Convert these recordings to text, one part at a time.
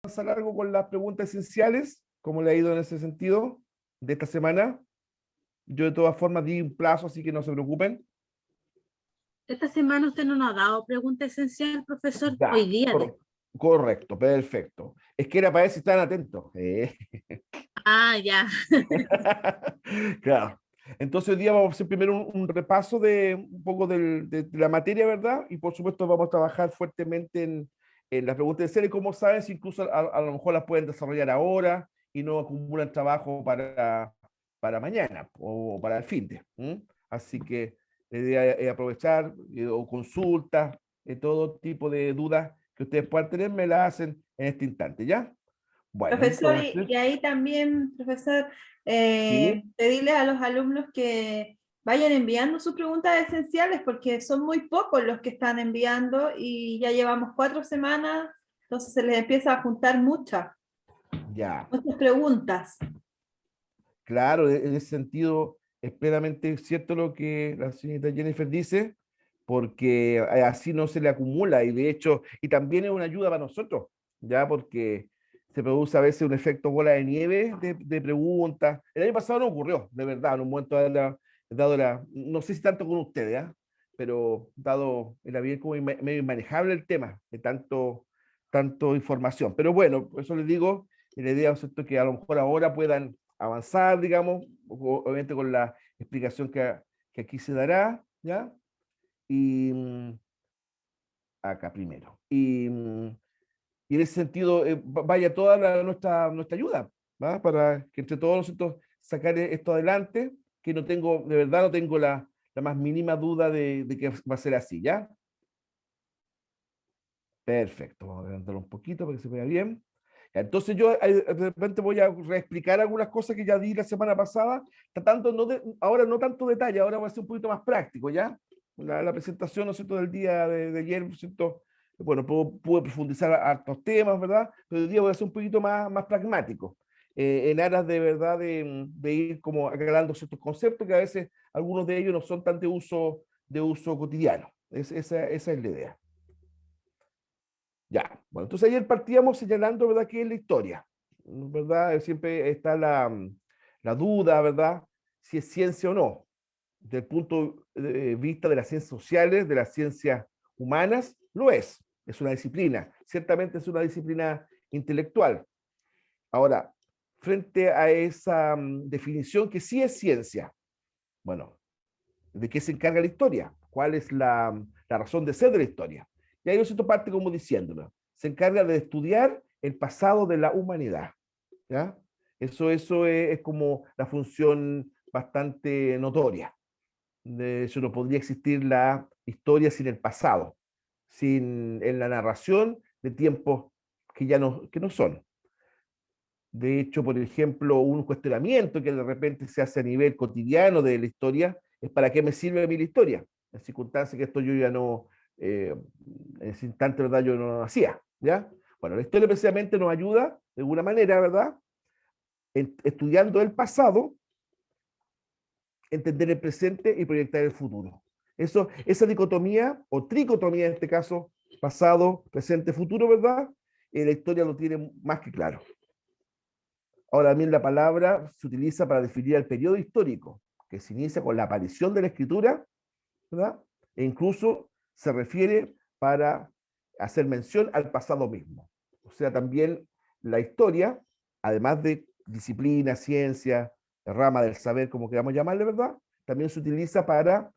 avanzar algo con las preguntas esenciales, cómo le ha ido en ese sentido de esta semana. Yo de todas formas di un plazo, así que no se preocupen. Esta semana usted no nos ha dado pregunta esencial, profesor. Hoy Ya, día. correcto, perfecto. Es que era para ver si están atentos. Ah, ya. Claro. Entonces hoy día vamos a hacer primero un repaso de un poco de la materia, ¿verdad? Y por supuesto vamos a trabajar fuertemente en las preguntas de serie. Como saben, si incluso a lo mejor las pueden desarrollar ahora y no acumulan trabajo para mañana o para el fin de. Así que la idea es aprovechar o consultas, todo tipo de dudas que ustedes puedan tener, me las hacen en este instante, ¿ya? Bueno, Profesor, entonces, y ahí también, profesor, sí. pedirle a los alumnos que vayan enviando sus preguntas esenciales, porque son muy pocos los que están enviando y ya llevamos 4 semanas, entonces se les empieza a juntar Ya, muchas preguntas. claro, en ese sentido es plenamente cierto lo que la señorita Jennifer dice, porque así no se le acumula y de hecho, y también es una ayuda para nosotros, ya porque se produce a veces un efecto bola de nieve de preguntas. El año pasado no ocurrió, de verdad, en un momento dado no sé si tanto con ustedes, ¿ah? Pero dado, era bien como medio inmanejable el tema de tanto información. Pero bueno, por eso les digo, la idea es esto, que a lo mejor ahora puedan avanzar, digamos, obviamente con la explicación que aquí se dará, ¿ya? Y acá primero. Y en ese sentido, vaya toda nuestra ayuda, ¿va? Para que entre todos nosotros sacar esto adelante, que no tengo, de verdad no tengo la más mínima duda de que va a ser así, ¿ya? Perfecto, vamos a adelantarlo un poquito para que se vea bien. Ya, entonces yo de repente voy a reexplicar algunas cosas que ya di la semana pasada, tratando ahora no tanto detalle, ahora voy a ser un poquito más práctico, ¿ya? La presentación, ¿no es cierto?, del día de ayer, ¿no es cierto? Bueno, pude profundizar a hartos temas, ¿verdad? Pero hoy día voy a ser un poquito más pragmático, en aras de verdad de ir como aclarando ciertos conceptos que a veces algunos de ellos no son tan de uso cotidiano. Esa es la idea. Ya, bueno, entonces ayer partíamos señalando, ¿verdad?, qué es la historia, ¿verdad? Siempre está la duda, ¿verdad?, si es ciencia o no. Desde el punto de vista de las ciencias sociales, de las ciencias humanas, lo es una disciplina, ciertamente es una disciplina intelectual. Ahora, frente a esa definición que sí es ciencia, bueno, ¿de qué se encarga la historia? ¿Cuál es la razón de ser de la historia? Y ahí nosotros parte como diciéndolo. Se encarga de estudiar el pasado de la humanidad. ¿Ya? Eso es como la función bastante notoria. De hecho, no podría existir la historia sin el pasado, sin en la narración de tiempos que no son. De hecho, por ejemplo, un cuestionamiento que de repente se hace a nivel cotidiano de la historia es: ¿para qué me sirve a mí la historia? En circunstancias que esto yo ya no, en ese instante, ¿verdad?, yo no hacía, ¿ya? Bueno, la historia precisamente nos ayuda, de alguna manera, ¿verdad?, estudiando el pasado, entender el presente y proyectar el futuro. Esa dicotomía, o tricotomía en este caso, pasado, presente, futuro, ¿verdad? La historia lo tiene más que claro. Ahora también la palabra se utiliza para definir el periodo histórico, que se inicia con la aparición de la escritura, ¿verdad? E incluso se refiere para hacer mención al pasado mismo. O sea, también la historia, además de disciplina, ciencia, rama del saber, como queramos llamarle, ¿verdad?, también se utiliza para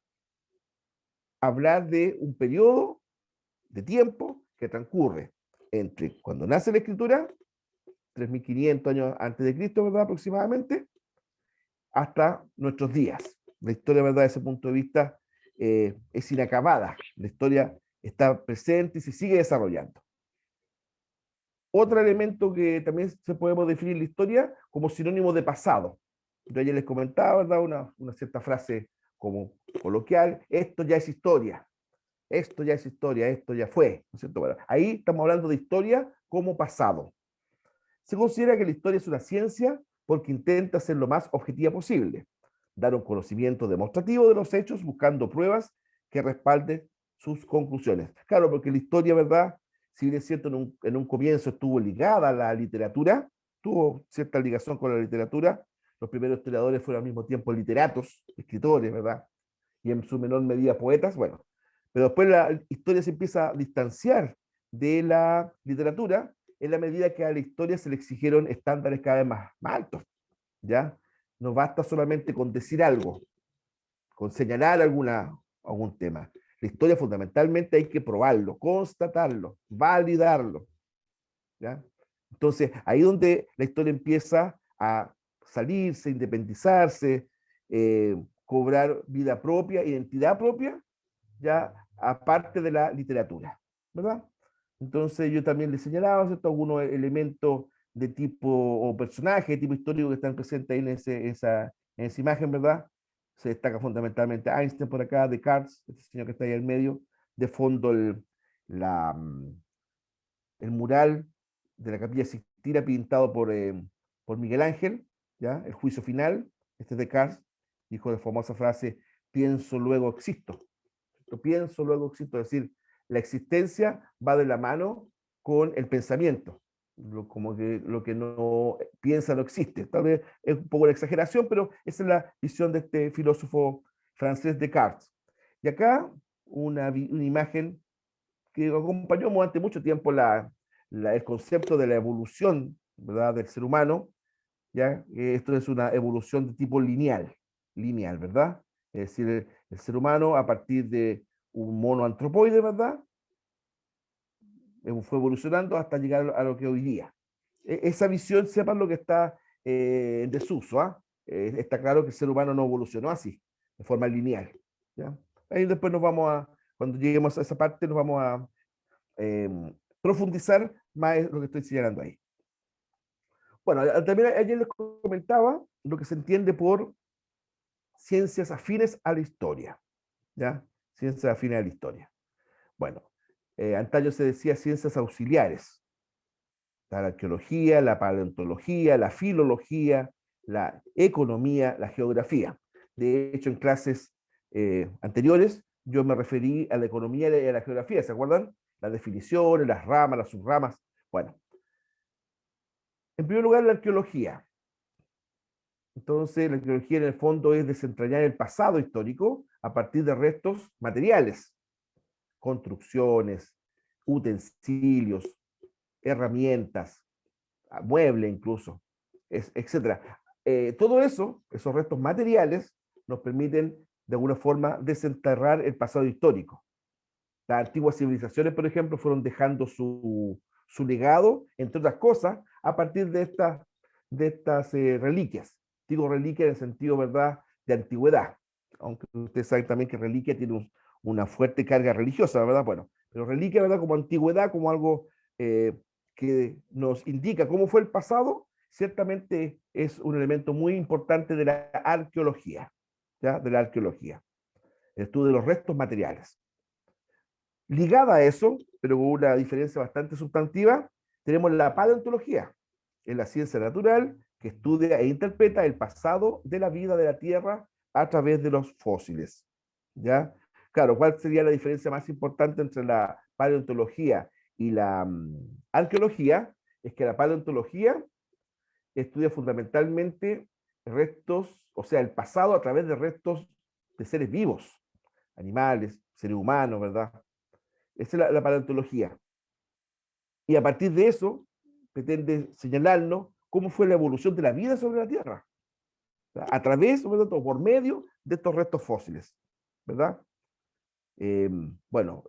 hablar de un periodo de tiempo que transcurre entre cuando nace la escritura, 3.500 años antes de Cristo, ¿verdad?, aproximadamente, hasta nuestros días. La historia, ¿verdad?, desde ese punto de vista, es inacabada. La historia está presente y se sigue desarrollando. Otro elemento que también se podemos definir la historia como sinónimo de pasado. Yo ayer les comentaba, ¿verdad?, una cierta frase como coloquial: esto ya es historia, esto ya es historia, esto ya fue, ¿no es cierto? Bueno, ahí estamos hablando de historia como pasado. Se considera que la historia es una ciencia porque intenta ser lo más objetiva posible, dar un conocimiento demostrativo de los hechos buscando pruebas que respalden sus conclusiones. Claro, porque la historia, ¿verdad?, si bien es cierto, en un comienzo estuvo ligada a la literatura, tuvo cierta ligación con la literatura. Los primeros historiadores fueron al mismo tiempo literatos, escritores, ¿verdad? Y en su menor medida poetas, bueno. Pero después la historia se empieza a distanciar de la literatura en la medida que a la historia se le exigieron estándares cada vez más altos, ¿ya? No basta solamente con decir algo, con señalar algún tema. La historia fundamentalmente hay que probarlo, constatarlo, validarlo, ¿ya? Entonces, ahí donde la historia empieza a salirse, independizarse, cobrar vida propia, identidad propia, ya aparte de la literatura, ¿verdad? Entonces yo también le señalaba, ¿cierto?, algunos elementos de tipo o personaje, de tipo histórico que están presentes ahí en esa imagen, ¿verdad? Se destaca fundamentalmente Einstein por acá, Descartes, este señor que está ahí al medio, de fondo la, el mural de la Capilla Sixtina pintado por Miguel Ángel, ¿ya? El juicio final, este es Descartes, dijo la famosa frase, pienso, luego existo. Yo pienso, luego existo, es decir, la existencia va de la mano con el pensamiento. Como que lo que no piensa no existe. Tal vez es un poco la exageración, pero esa es la visión de este filósofo francés Descartes. Y acá una imagen que acompañó durante mucho tiempo el concepto de la evolución, ¿verdad?, del ser humano. ¿Ya? Esto es una evolución de tipo lineal, ¿verdad? Es decir, el ser humano a partir de un mono antropoide, ¿verdad? Fue evolucionando hasta llegar a lo que hoy día. Esa visión, sepan lo que está en desuso, ¿ah? Está claro que el ser humano no evolucionó así, de forma lineal, ¿ya? Ahí después cuando lleguemos a esa parte, nos vamos a eh, profundizar más en lo que estoy señalando ahí. Bueno, también ayer les comentaba lo que se entiende por ciencias afines a la historia, ¿ya? Ciencias afines a la historia. Bueno, antaño se decía ciencias auxiliares, la arqueología, la paleontología, la filología, la economía, la geografía. De hecho, en clases anteriores yo me referí a la economía y a la geografía, ¿se acuerdan? Las definiciones, las ramas, las subramas. Bueno, en primer lugar, la arqueología. Entonces, la arqueología en el fondo es desentrañar el pasado histórico a partir de restos materiales, construcciones, utensilios, herramientas, muebles incluso, etc. Todo eso, esos restos materiales, nos permiten de alguna forma desenterrar el pasado histórico. Las antiguas civilizaciones, por ejemplo, fueron dejando su legado, entre otras cosas, a partir de estas reliquias. Digo reliquia en el sentido, ¿verdad?, de antigüedad, aunque ustedes saben también que reliquia tiene una fuerte carga religiosa, ¿verdad? Bueno, pero reliquia, ¿verdad?, como antigüedad, como algo que nos indica cómo fue el pasado, ciertamente es un elemento muy importante de la arqueología, ¿ya? De la arqueología, el estudio de los restos materiales. Ligada a eso, pero con una diferencia bastante sustantiva, tenemos la paleontología, es la ciencia natural que estudia e interpreta el pasado de la vida de la Tierra a través de los fósiles, ¿ya? Claro, ¿cuál sería la diferencia más importante entre la paleontología y la arqueología? Es que la paleontología estudia fundamentalmente restos, o sea, el pasado a través de restos de seres vivos, animales, seres humanos, ¿verdad? Esa es la paleontología. Y a partir de eso, pretende señalarnos cómo fue la evolución de la vida sobre la Tierra, ¿verdad? A través, sobre todo, por medio de estos restos fósiles, ¿verdad? Bueno,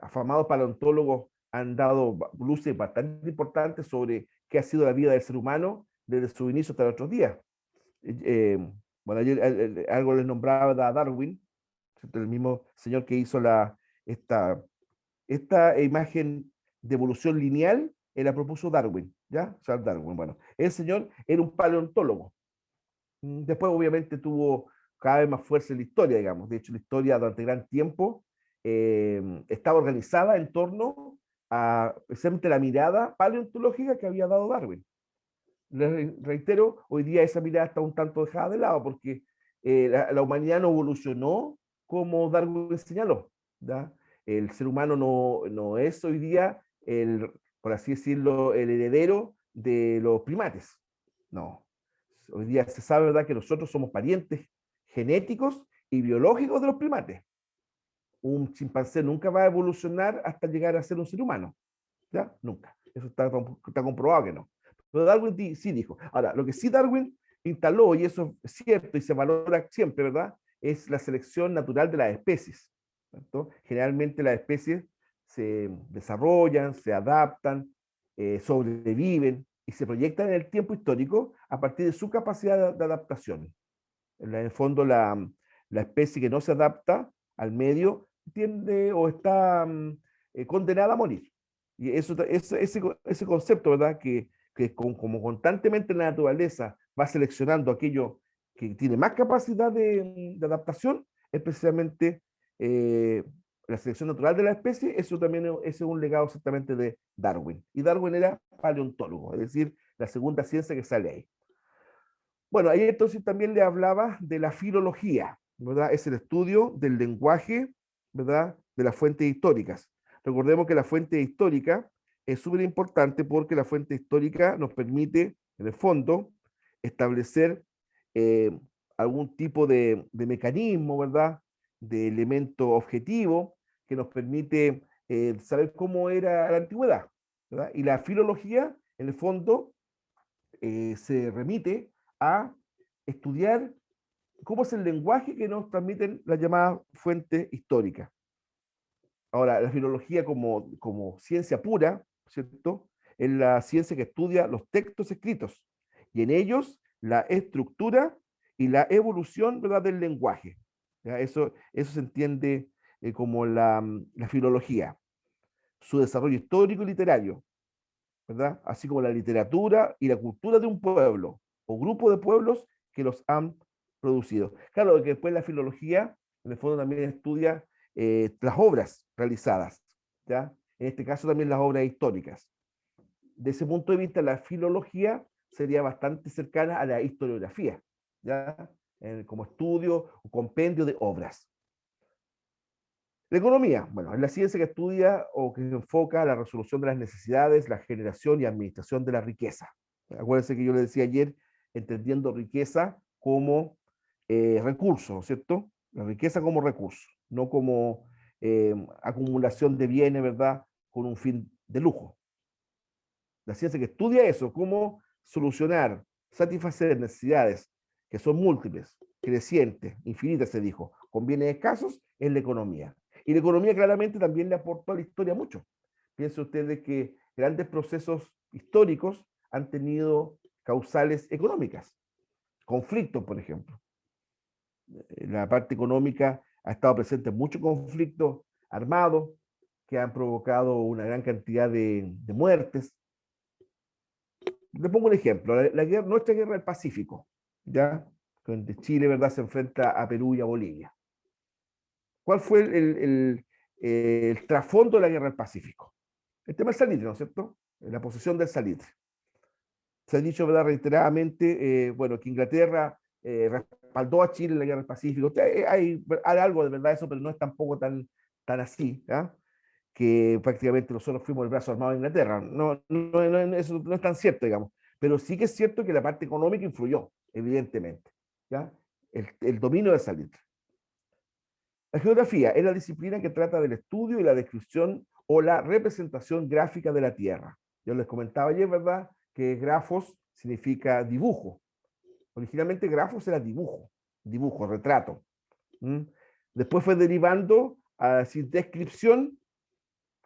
afamados paleontólogos han dado luces bastante importantes sobre qué ha sido la vida del ser humano desde su inicio hasta nuestros días. Bueno, ayer algo les nombraba a Darwin, el mismo señor que hizo esta imagen de evolución lineal, la propuso Darwin, ¿ya? Charles Darwin. Bueno, el señor era un paleontólogo. Después, obviamente, tuvo cada vez más fuerza en la historia, digamos. De hecho, la historia durante gran tiempo estaba organizada en torno a precisamente la mirada paleontológica que había dado Darwin. Les reitero, hoy día esa mirada está un tanto dejada de lado porque la humanidad no evolucionó como Darwin señaló, ¿ya? El ser humano no es hoy día por así decirlo, el heredero de los primates. No. Hoy día se sabe, ¿verdad?, que nosotros somos parientes genéticos y biológicos de los primates. Un chimpancé nunca va a evolucionar hasta llegar a ser un ser humano. ¿Ya? Nunca. Eso está comprobado que no. Pero Darwin sí dijo. Ahora, lo que sí Darwin instaló, y eso es cierto y se valora siempre, ¿verdad?, es la selección natural de las especies. ¿Cierto? Generalmente las especies se desarrollan, se adaptan, sobreviven y se proyectan en el tiempo histórico a partir de su capacidad de adaptación. En el fondo, la especie que no se adapta al medio tiende o está condenada a morir. Y ese concepto, ¿verdad? Que como constantemente la naturaleza va seleccionando aquello que tiene más capacidad de adaptación, especialmente la selección natural de la especie, eso también es un legado exactamente de Darwin. Y Darwin era paleontólogo, es decir, la segunda ciencia que sale ahí. Bueno, ahí entonces también le hablaba de la filología, ¿verdad? Es el estudio del lenguaje, ¿verdad?, de las fuentes históricas. Recordemos que la fuente histórica es súper importante porque la fuente histórica nos permite, en el fondo, establecer eh, algún tipo de mecanismo, ¿verdad?, de elemento objetivo que nos permite saber cómo era la antigüedad, ¿verdad? Y la filología, en el fondo, se remite a estudiar cómo es el lenguaje que nos transmiten las llamadas fuentes históricas. Ahora, la filología como ciencia pura, ¿cierto?, es la ciencia que estudia los textos escritos y en ellos la estructura y la evolución, ¿verdad?, del lenguaje. ¿Ya? Eso se entiende como la filología, su desarrollo histórico y literario, ¿verdad? Así como la literatura y la cultura de un pueblo o grupo de pueblos que los han producido. Claro que después la filología, en el fondo, también estudia las obras realizadas, ¿ya? En este caso también las obras históricas. De ese punto de vista, la filología sería bastante cercana a la historiografía, ¿ya? Como estudio o compendio de obras. La economía, bueno, es la ciencia que estudia o que enfoca la resolución de las necesidades, la generación y administración de la riqueza. Acuérdense que yo le decía ayer, entendiendo riqueza como recurso, ¿cierto? La riqueza como recurso, no como acumulación de bienes, ¿verdad?, con un fin de lujo. La ciencia que estudia eso, cómo solucionar, satisfacer necesidades que son múltiples, crecientes, infinitas, se dijo, con bienes escasos, es la economía. Y la economía claramente también le aportó a la historia mucho. Piensen ustedes que grandes procesos históricos han tenido causales económicas. Conflictos, por ejemplo. La parte económica ha estado presente en muchos conflictos armados que han provocado una gran cantidad de muertes. Le pongo un ejemplo, nuestra guerra del Pacífico, ¿ya? Donde Chile, ¿verdad?, se enfrenta a Perú y a Bolivia. ¿Cuál fue el trasfondo de la guerra del Pacífico? El tema del salitre, ¿no es cierto? La posesión del salitre. Se ha dicho, ¿verdad?, reiteradamente, bueno, que Inglaterra respaldó a Chile en la guerra del Pacífico. Hay algo de verdad eso, pero no es tampoco tan así, ¿ya? Que prácticamente nosotros fuimos el brazo armado de Inglaterra. Eso no es tan cierto, digamos. Pero sí que es cierto que la parte económica influyó, evidentemente, ¿ya? El dominio del salitre. La geografía es la disciplina que trata del estudio y la descripción o la representación gráfica de la Tierra. Yo les comentaba ayer, ¿verdad?, que grafos significa dibujo. Originalmente grafos era dibujo, retrato. ¿Mm? Después fue derivando a decir descripción.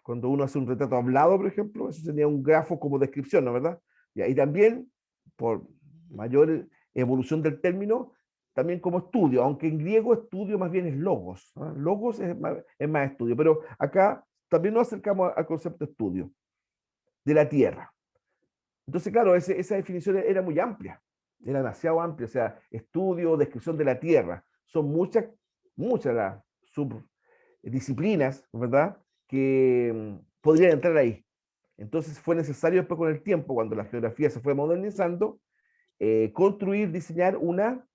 Cuando uno hace un retrato hablado, por ejemplo, eso tenía un grafo como descripción, ¿no? ¿Verdad? Y también, por mayor evolución del término, también como estudio, aunque en griego estudio más bien es logos, ¿no? Logos es más estudio, pero acá también nos acercamos al concepto de estudio de la Tierra. Entonces, claro, esa definición era muy amplia, era demasiado amplia, o sea, estudio, descripción de la Tierra, son muchas las subdisciplinas, ¿verdad?, que podrían entrar ahí. Entonces fue necesario después con el tiempo, cuando la geografía se fue modernizando, construir, diseñar una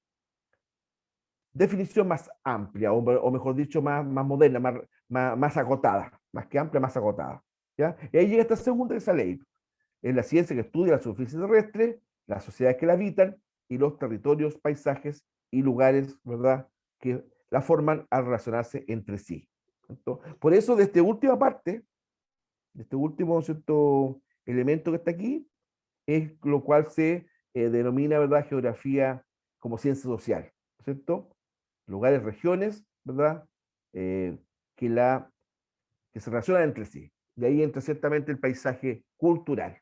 definición más amplia, o mejor dicho, más moderna, más acotada, más que amplia, más acotada. ¿ya? Y ahí llega esta segunda, esa ley. Es la ciencia que estudia la superficie terrestre, las sociedades que la habitan y los territorios, paisajes y lugares, ¿verdad?, que la forman al relacionarse entre sí. Entonces, por eso, de esta última parte, de este último, ¿cierto?, elemento que está aquí, es lo cual se denomina, ¿verdad?, geografía como ciencia social, ¿cierto? Lugares, regiones, ¿verdad?, Eh, que, que se relacionan entre sí. Y ahí entra ciertamente el paisaje cultural.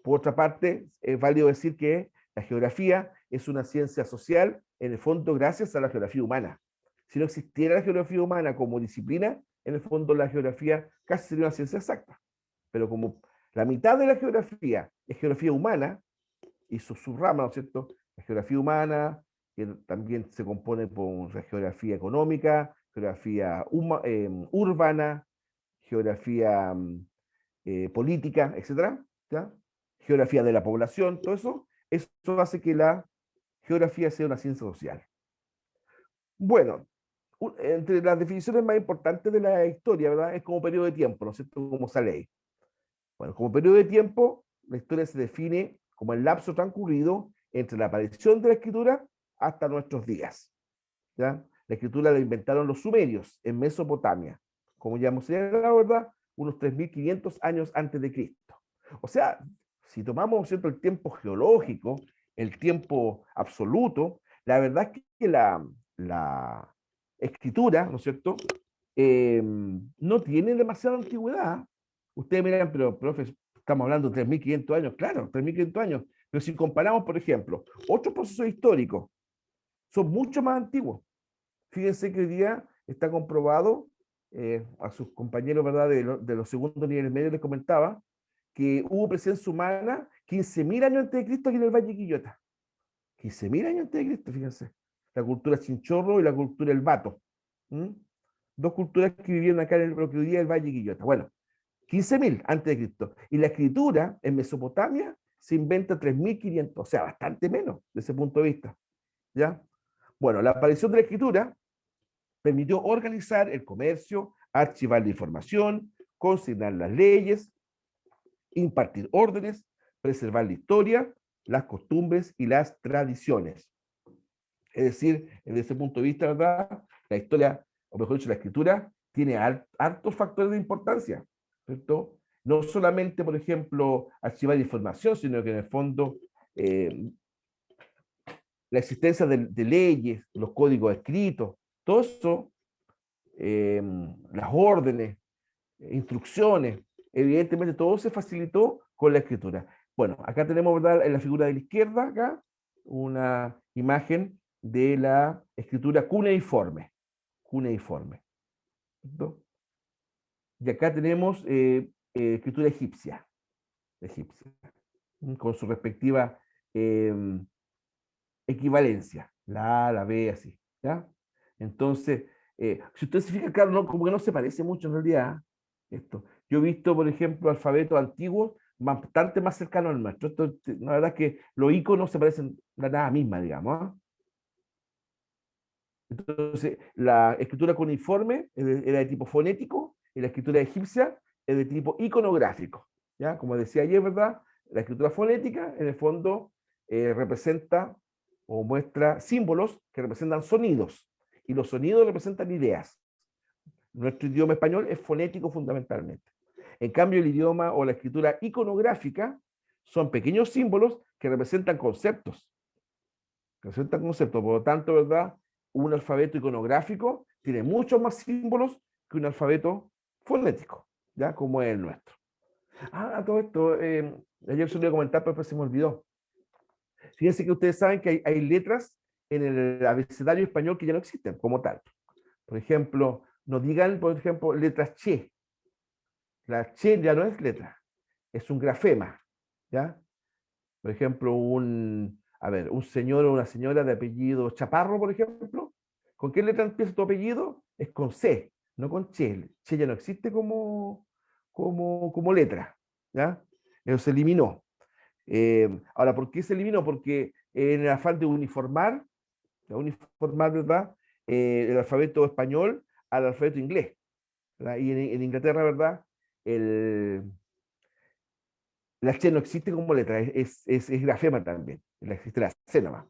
Por otra parte, es válido decir que la geografía es una ciencia social, en el fondo, gracias a la geografía humana. Si no existiera la geografía humana como disciplina, en el fondo la geografía casi sería una ciencia exacta. Pero como la mitad de la geografía es geografía humana, y sus subramas, ¿no es cierto? La geografía humana, que también se compone por la geografía económica, geografía urbana, geografía política, etcétera, ¿ya? Geografía de la población, todo eso, eso hace que la geografía sea una ciencia social. Bueno, entre las definiciones más importantes de la historia, ¿verdad?, es como periodo de tiempo, ¿no es cierto?, como esa ley. Bueno, como periodo de tiempo, la historia se define como el lapso transcurrido entre la aparición de la escritura hasta nuestros días, ¿ya? La escritura la inventaron los sumerios en Mesopotamia, como ya hemos señalado, ¿verdad?, unos 3.500 años antes de Cristo. O sea, si tomamos, ¿cierto?, el tiempo geológico, el tiempo absoluto, la verdad es que la escritura, ¿no es cierto?, no tiene demasiada antigüedad. Ustedes miran, pero, profe, estamos hablando de 3.500 años, claro, 3.500 años, pero si comparamos, por ejemplo, otros procesos históricos, son mucho más antiguos. Fíjense que hoy día está comprobado, a sus compañeros, ¿verdad?, de los segundos niveles medios les comentaba, que hubo presencia humana 15.000 años antes de Cristo aquí en el Valle de Quillota. 15.000 años antes de Cristo, fíjense. La cultura Chinchorro y la cultura El Bato. ¿Mm? Dos culturas que vivieron acá en lo que hoy día es el Valle de Quillota. Bueno, 15.000 antes de Cristo. Y la escritura en Mesopotamia se inventa 3.500, o sea, bastante menos desde ese punto de vista. ¿Ya? Bueno, la aparición de la escritura permitió organizar el comercio, archivar la información, consignar las leyes, impartir órdenes, preservar la historia, las costumbres y las tradiciones. Es decir, desde ese punto de vista, ¿verdad?, la historia, o mejor dicho, la escritura, tiene hartos factores de importancia, ¿cierto? No solamente, por ejemplo, archivar información, sino que en el fondo la existencia de leyes, los códigos escritos, todo eso, las órdenes, instrucciones, evidentemente todo se facilitó con la escritura. Bueno, acá tenemos, ¿verdad?, en la figura de la izquierda, acá, una imagen de la escritura cuneiforme. Cuneiforme. ¿Cierto? Y acá tenemos escritura egipcia, con su respectiva equivalencia, la A, la B, así, ¿ya? Entonces, si usted se fija, claro, no, como que no se parece mucho en realidad esto. Yo he visto, por ejemplo, alfabetos antiguos bastante más cercanos al nuestro. Esto, la verdad es que los iconos se parecen a nada misma, digamos, ¿eh? Entonces, la escritura cuneiforme era de tipo fonético y la escritura egipcia es de tipo iconográfico, ¿ya? Como decía ayer, ¿verdad? La escritura fonética, en el fondo, representa o muestra símbolos que representan sonidos, y los sonidos representan ideas. Nuestro idioma español es fonético fundamentalmente. En cambio, el idioma o la escritura iconográfica son pequeños símbolos que representan conceptos. Representan conceptos, por lo tanto, ¿verdad?, un alfabeto iconográfico tiene muchos más símbolos que un alfabeto fonético, ¿ya?, como es el nuestro. Todo esto, ayer se lo iba a comentar, pero se me olvidó. Fíjense que ustedes saben que hay letras en el abecedario español que ya no existen como tal. Por ejemplo, nos digan, por ejemplo, letras che. La che ya no es letra, es un grafema, ¿ya? Por ejemplo, un señor o una señora de apellido Chaparro, por ejemplo, ¿con qué letra empieza tu apellido? Es con C, no con che. Che ya no existe como letra, ¿ya? Eso se eliminó. Ahora, ¿por qué se eliminó? Porque en el afán de uniformar, ¿verdad?, el alfabeto español al alfabeto inglés. ¿verdad? Y en Inglaterra, ¿verdad? La H no existe como letra, es grafema también. Existe la C nomás.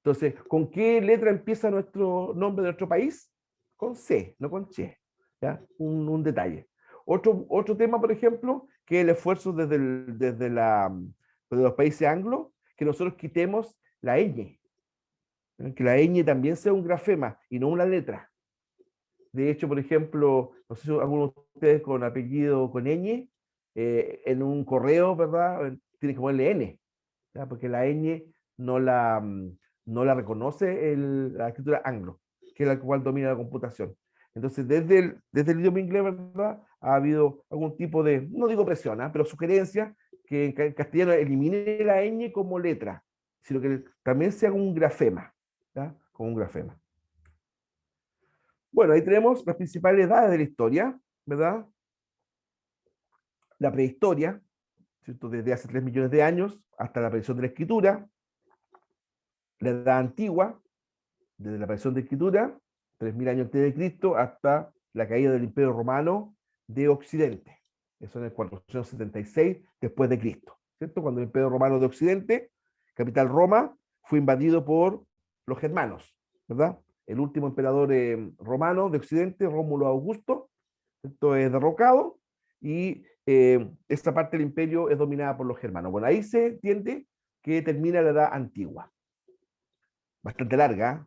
Entonces, ¿con qué letra empieza nuestro nombre de nuestro país? Con C, no con Che. ¿Ya? Un detalle. Otro tema, por ejemplo, que el esfuerzo desde los países anglos, que nosotros quitemos la ñ. Que la ñ también sea un grafema y no una letra. De hecho, por ejemplo, no sé si algunos de ustedes con apellido con ñ, en un correo, ¿verdad? Tienen que ponerle N, ¿ya? Porque la ñ no la, no la reconoce la escritura anglo, que es la cual domina la computación. Entonces, desde el idioma inglés, ¿verdad? Ha habido algún tipo de, no digo presión, pero sugerencia que en castellano elimine la ñ como letra, sino que también sea un grafema, ¿ya? Como un grafema. Bueno, ahí tenemos las principales edades de la historia, ¿verdad? La prehistoria, ¿cierto? Desde hace 3 millones de años hasta la aparición de la escritura. La edad antigua, desde la aparición de la escritura, 3000 años antes de Cristo, hasta la caída del Imperio Romano de Occidente. Eso en el 476 después de Cristo, ¿cierto? Cuando el Imperio Romano de Occidente, capital Roma, fue invadido por los germanos, ¿verdad? El último emperador romano de Occidente, Rómulo Augusto, esto es derrocado y esta parte del imperio es dominada por los germanos. Bueno, ahí se entiende que termina la edad antigua. Bastante larga,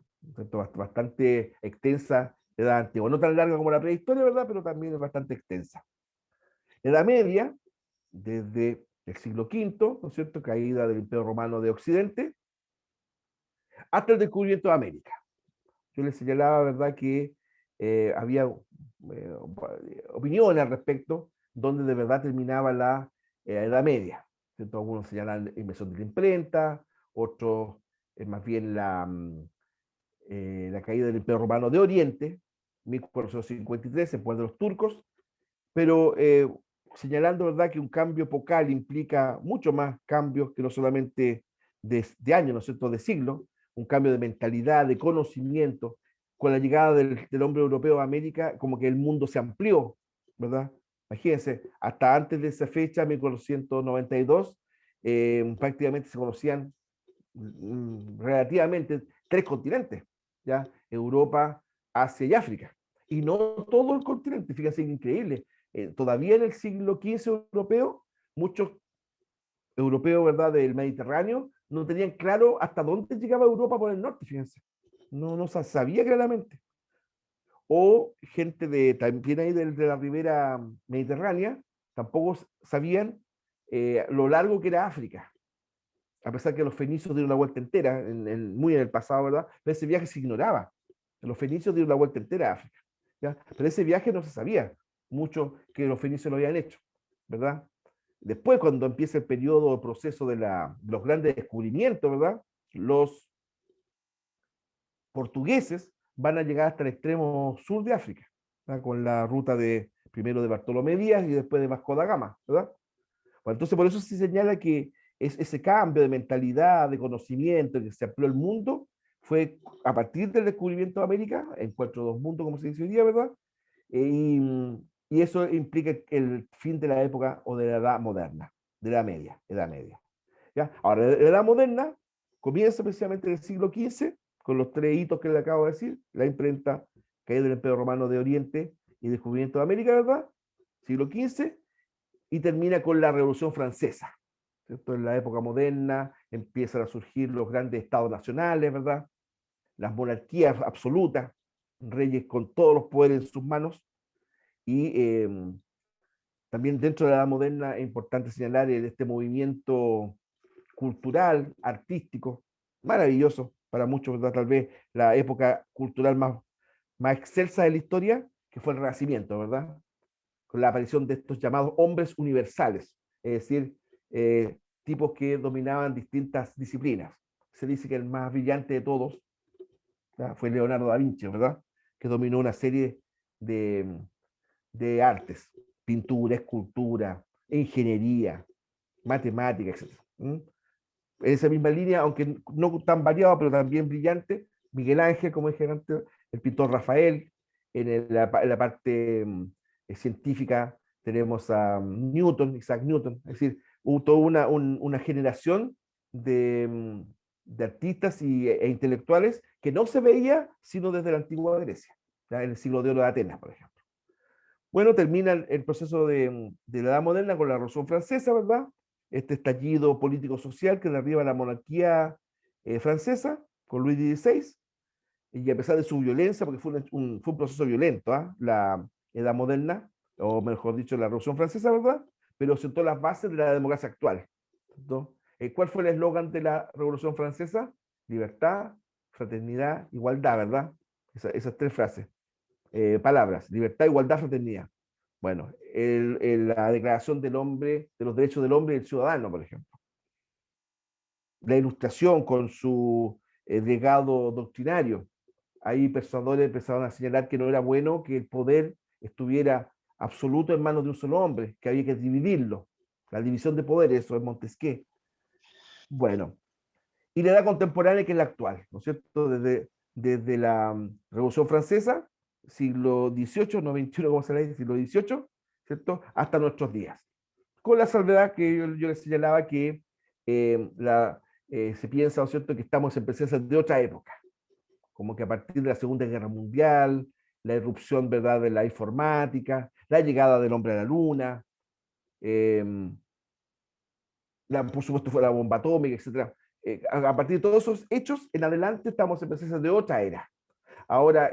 bastante extensa la edad antigua. No tan larga como la prehistoria, ¿verdad? Pero también es bastante extensa. La edad media, desde el siglo V, ¿no es cierto? Caída del Imperio Romano de Occidente, hasta el descubrimiento de América. Yo les señalaba, ¿verdad?, que había opiniones al respecto, donde de verdad terminaba la Edad Media. ¿Cierto? Algunos señalan la invención de la imprenta, otros más bien la caída del Imperio Romano de Oriente, 1453, en poder de los turcos, pero señalando, ¿verdad?, que un cambio epocal implica mucho más cambios que no solamente de años, ¿no es cierto?, de siglos, un cambio de mentalidad, de conocimiento. Con la llegada del hombre europeo a América, como que el mundo se amplió, ¿verdad? Imagínense, hasta antes de esa fecha, 1492, prácticamente se conocían relativamente 3 continentes, ¿ya? Europa, Asia y África. Y no todo el continente, fíjense, increíble. Todavía en el siglo XV europeo, muchos europeos, ¿verdad?, del Mediterráneo, no tenían claro hasta dónde llegaba Europa por el norte, fíjense. No se sabía claramente. O gente también ahí de la ribera mediterránea, tampoco sabían lo largo que era África. A pesar que los fenicios dieron la vuelta entera, muy en el pasado, ¿verdad? Pero ese viaje se ignoraba. Los fenicios dieron la vuelta entera a África, ¿ya? Pero ese viaje no se sabía mucho que los fenicios lo habían hecho, ¿verdad? Después, cuando empieza el periodo, el proceso de los grandes descubrimientos, ¿verdad? Los portugueses van a llegar hasta el extremo sur de África, ¿verdad? Con la ruta primero de Bartolomé Díaz y después de Vasco da Gama, ¿verdad? Bueno, entonces, por eso se señala que ese cambio de mentalidad, de conocimiento, que se amplió el mundo, fue a partir del descubrimiento de América, encuentro dos mundos, como se dice hoy día, ¿verdad? Y eso implica el fin de la época o de la edad moderna, de la edad media. ¿Ya? Ahora, la edad moderna comienza precisamente en el siglo XV, con los 3 hitos que le acabo de decir, la imprenta, caída del Imperio Romano de Oriente y descubrimiento de América, ¿verdad? Siglo XV, y termina con la Revolución Francesa. ¿Cierto? En la época moderna empiezan a surgir los grandes estados nacionales, ¿verdad? Las monarquías absolutas, reyes con todos los poderes en sus manos, y también dentro de la edad moderna es importante señalar este movimiento cultural, artístico, maravilloso para muchos, ¿verdad? Tal vez la época cultural más excelsa de la historia, que fue el Renacimiento, ¿verdad? Con la aparición de estos llamados hombres universales, es decir, tipos que dominaban distintas disciplinas. Se dice que el más brillante de todos, ¿verdad?, fue Leonardo da Vinci, ¿verdad?, que dominó una serie de artes, pintura, escultura, ingeniería, matemática, etc. En esa misma línea, aunque no tan variado, pero también brillante, Miguel Ángel, como dije antes, el pintor Rafael, en la parte científica tenemos a Newton, Isaac Newton, es decir, hubo toda una generación de artistas e intelectuales que no se veía sino desde la antigua Grecia, ¿ya? En el siglo de oro de Atenas, por ejemplo. Bueno, termina el proceso de la Edad Moderna con la Revolución Francesa, ¿verdad? Este estallido político-social que derriba la monarquía francesa con Luis XVI, y a pesar de su violencia, porque fue un proceso violento, ¿eh? La Edad Moderna, o mejor dicho, la Revolución Francesa, ¿verdad? Pero sentó las bases de la democracia actual, ¿no? ¿Cuál fue el eslogan de la Revolución Francesa? Libertad, fraternidad, igualdad, ¿verdad? Esas tres frases, palabras, libertad, igualdad, fraternidad. Bueno, la declaración del hombre, de los derechos del hombre y del ciudadano, por ejemplo. La Ilustración con su legado doctrinario. Ahí pensadores empezaron a señalar que no era bueno que el poder estuviera absoluto en manos de un solo hombre, que había que dividirlo. La división de poderes, eso es Montesquieu. Bueno, y la edad contemporánea, que es la actual, ¿no es cierto? Desde la Revolución Francesa, siglo XVIII, no XXI, como se le dice, siglo XVIII, ¿cierto? Hasta nuestros días. Con la salvedad que yo les señalaba que se piensa, ¿no es cierto?, que estamos en presencia de otra época, como que a partir de la Segunda Guerra Mundial, la irrupción, ¿verdad?, de la informática, la llegada del hombre a la luna, por supuesto fue la bomba atómica, etc. A partir de todos esos hechos, en adelante estamos en presencia de otra era. Ahora,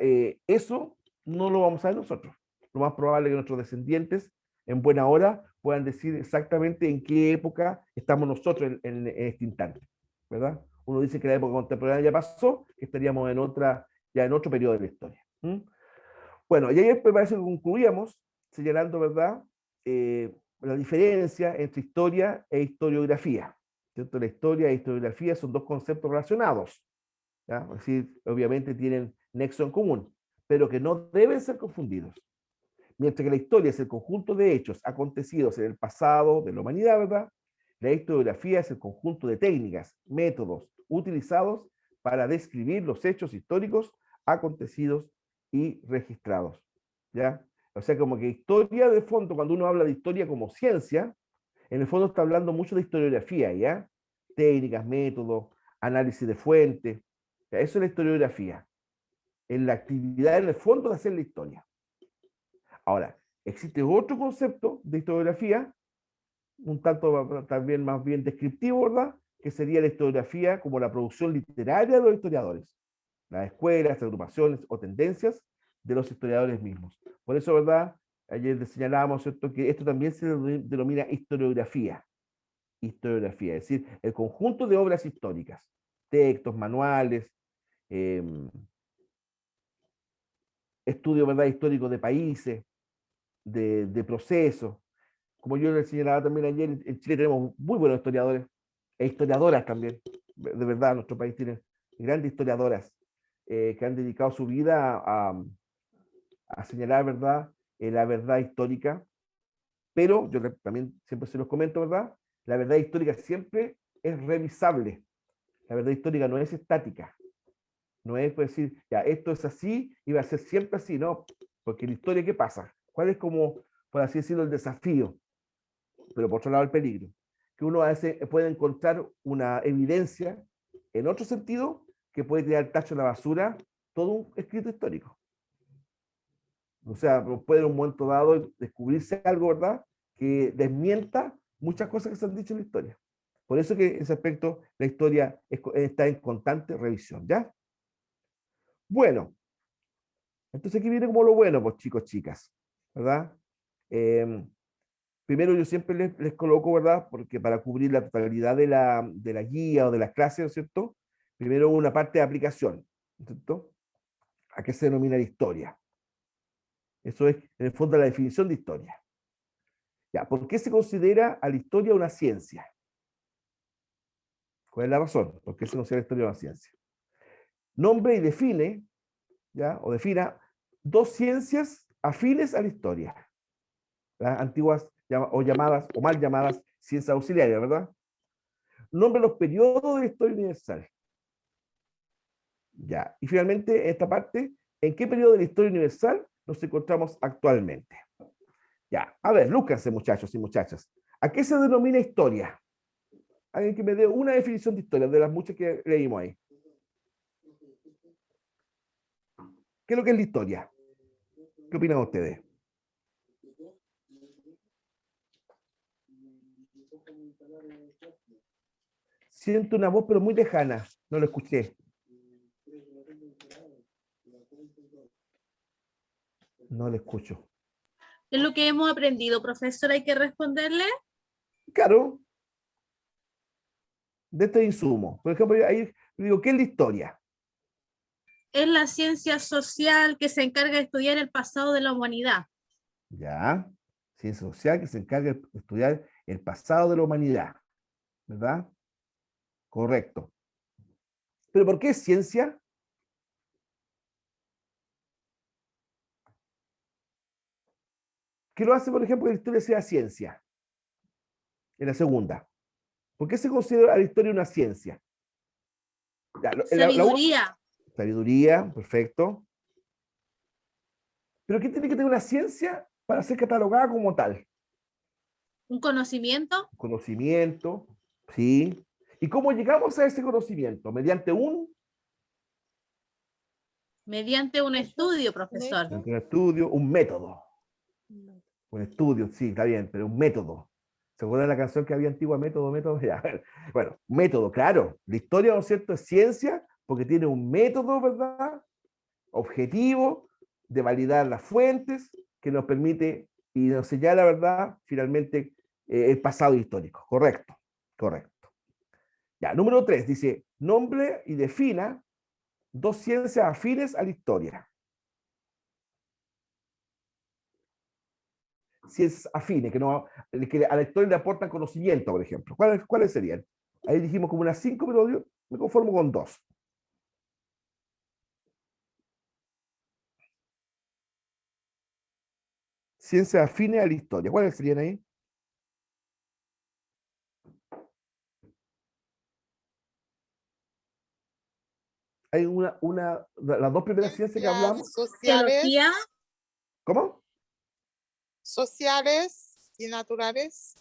eso no lo vamos a ver nosotros. Lo más probable es que nuestros descendientes, en buena hora, puedan decir exactamente en qué época estamos nosotros en este instante, ¿verdad? Uno dice que la época contemporánea ya pasó, que estaríamos ya en otro periodo de la historia. Bueno, y ahí me parece que concluíamos señalando, ¿verdad?, la diferencia entre historia e historiografía, ¿cierto? La historia e historiografía son dos conceptos relacionados, ¿ya? Es decir, obviamente tienen nexo en común, pero que no deben ser confundidos. Mientras que la historia es el conjunto de hechos acontecidos en el pasado de la humanidad, ¿verdad?, la historiografía es el conjunto de técnicas, métodos utilizados para describir los hechos históricos acontecidos y registrados, ¿ya? O sea, como que historia de fondo, cuando uno habla de historia como ciencia, en el fondo está hablando mucho de historiografía, ¿ya? Técnicas, métodos, análisis de fuentes, ¿ya? Eso es la historiografía, en la actividad en el fondo de hacer la historia. Ahora, existe otro concepto de historiografía, un tanto también más bien descriptivo, ¿verdad?, que sería la historiografía como la producción literaria de los historiadores, las escuelas, agrupaciones o tendencias de los historiadores mismos. Por eso, ¿verdad?, ayer señalábamos, ¿cierto?, que esto también se denomina historiografía. Historiografía, es decir, el conjunto de obras históricas, textos, manuales, estudios, ¿verdad?, históricos de países, de procesos. Como yo les señalaba también ayer, en Chile tenemos muy buenos historiadores e historiadoras también. De verdad, nuestro país tiene grandes historiadoras que han dedicado su vida a señalar, ¿verdad?, la verdad histórica. Pero yo también siempre se los comento, ¿verdad?, la verdad histórica siempre es revisable. La verdad histórica no es estática. No es decir, ya, esto es así y va a ser siempre así, no. Porque en la historia, ¿qué pasa? ¿Cuál es como, por así decirlo, el desafío? Pero por otro lado el peligro, que uno a veces puede encontrar una evidencia en otro sentido que puede tirar tacho a la basura todo un escrito histórico. O sea, puede en un momento dado descubrirse algo, ¿verdad?, que desmienta muchas cosas que se han dicho en la historia. Por eso que en ese aspecto la historia está en constante revisión, ¿ya? Bueno, entonces aquí viene como lo bueno, pues chicos, chicas, ¿verdad? Primero yo siempre les coloco, ¿verdad?, porque para cubrir la totalidad de la guía o de las clases, ¿no es cierto?, primero una parte de aplicación, ¿no es cierto?, a qué se denomina la historia. Eso es, en el fondo, la definición de historia. Ya, ¿por qué se considera a la historia una ciencia? ¿Cuál es la razón? ¿Por qué se considera la historia una ciencia? Nombre y define, ¿ya?, o defina dos ciencias afines a la historia, las antiguas o llamadas, o mal llamadas, ciencias auxiliares, ¿verdad? Nombra los periodos de la historia universal. Ya, y finalmente, esta parte ¿En qué periodo de la historia universal nos encontramos actualmente? Ya, a ver, lúzcanse, muchachos y muchachas. ¿A qué se denomina historia? Alguien que me dé una definición de historia, de las muchas que leímos ahí. ¿Qué es lo que es la historia? ¿Qué opinan ustedes? Siento una voz, pero muy lejana. No lo escuché. No lo escucho. Es lo que hemos aprendido, profesor, hay que responderle. Claro, de este insumo. Por ejemplo, ahí digo, ¿qué es la historia? Es la ciencia social que se encarga de estudiar el pasado de la humanidad. Ya, ciencia social que se encarga de estudiar el pasado de la humanidad, ¿verdad? Correcto. ¿Pero por qué es ciencia? ¿Qué lo hace, por ejemplo, que la historia sea ciencia? En la segunda. ¿Por qué se considera la historia una ciencia? Ya, Sabiduría, sabiduría, perfecto. ¿Pero qué tiene que tener una ciencia para ser catalogada como tal? un conocimiento, Conocimiento, ¿sí? ¿Y cómo llegamos a ese conocimiento? Mediante mediante un estudio, profesor. mediante un estudio, un método. Un estudio, sí, está bien, pero un método. ¿Se acuerdan de la canción que había antigua? Método, método. Ya. Bueno, método, claro. La historia, ¿no es cierto?, es ciencia porque tiene un método, ¿verdad? Objetivo de validar las fuentes que nos permite y nos señala, ¿verdad?, finalmente el pasado histórico. Correcto, correcto. Ya, número 3 dice, nombre y defina dos ciencias afines a la historia. Ciencias afines, que a la historia le aportan conocimiento, por ejemplo. ¿Cuáles serían? Ahí dijimos como unas 5, pero yo me conformo con 2. Ciencias afines a la historia. ¿Cuáles serían ahí? Hay las dos primeras ciencias que hablamos. Teología, ¿Cómo? Sociales y naturales.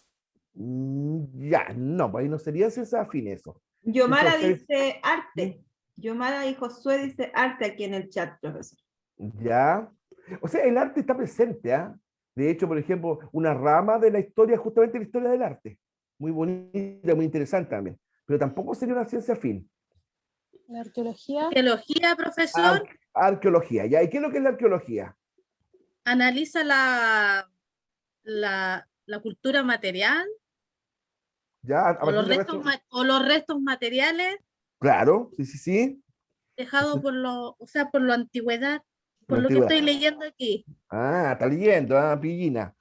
Ya, no, pues ahí no sería ciencias afines eso. Yomara Ciencias dice arte. Yomara y Josué dice arte aquí en el chat, profesor. Ya. O sea, el arte está presente, ¿ah? De hecho, por ejemplo, una rama de la historia es justamente la historia del arte. Muy bonita, muy interesante también. Pero tampoco sería una ciencia afín. La arqueología, teología, profesor, Arqueología, ¿ya? ¿Y qué es lo que es la arqueología? analiza la cultura material ¿Ya? A o partir los del restos, resto. o los restos materiales Claro, sí, sí, sí. dejados por o sea, por la antigüedad, por La lo que antigüedad. estoy leyendo aquí. Ah, está leyendo, pillina.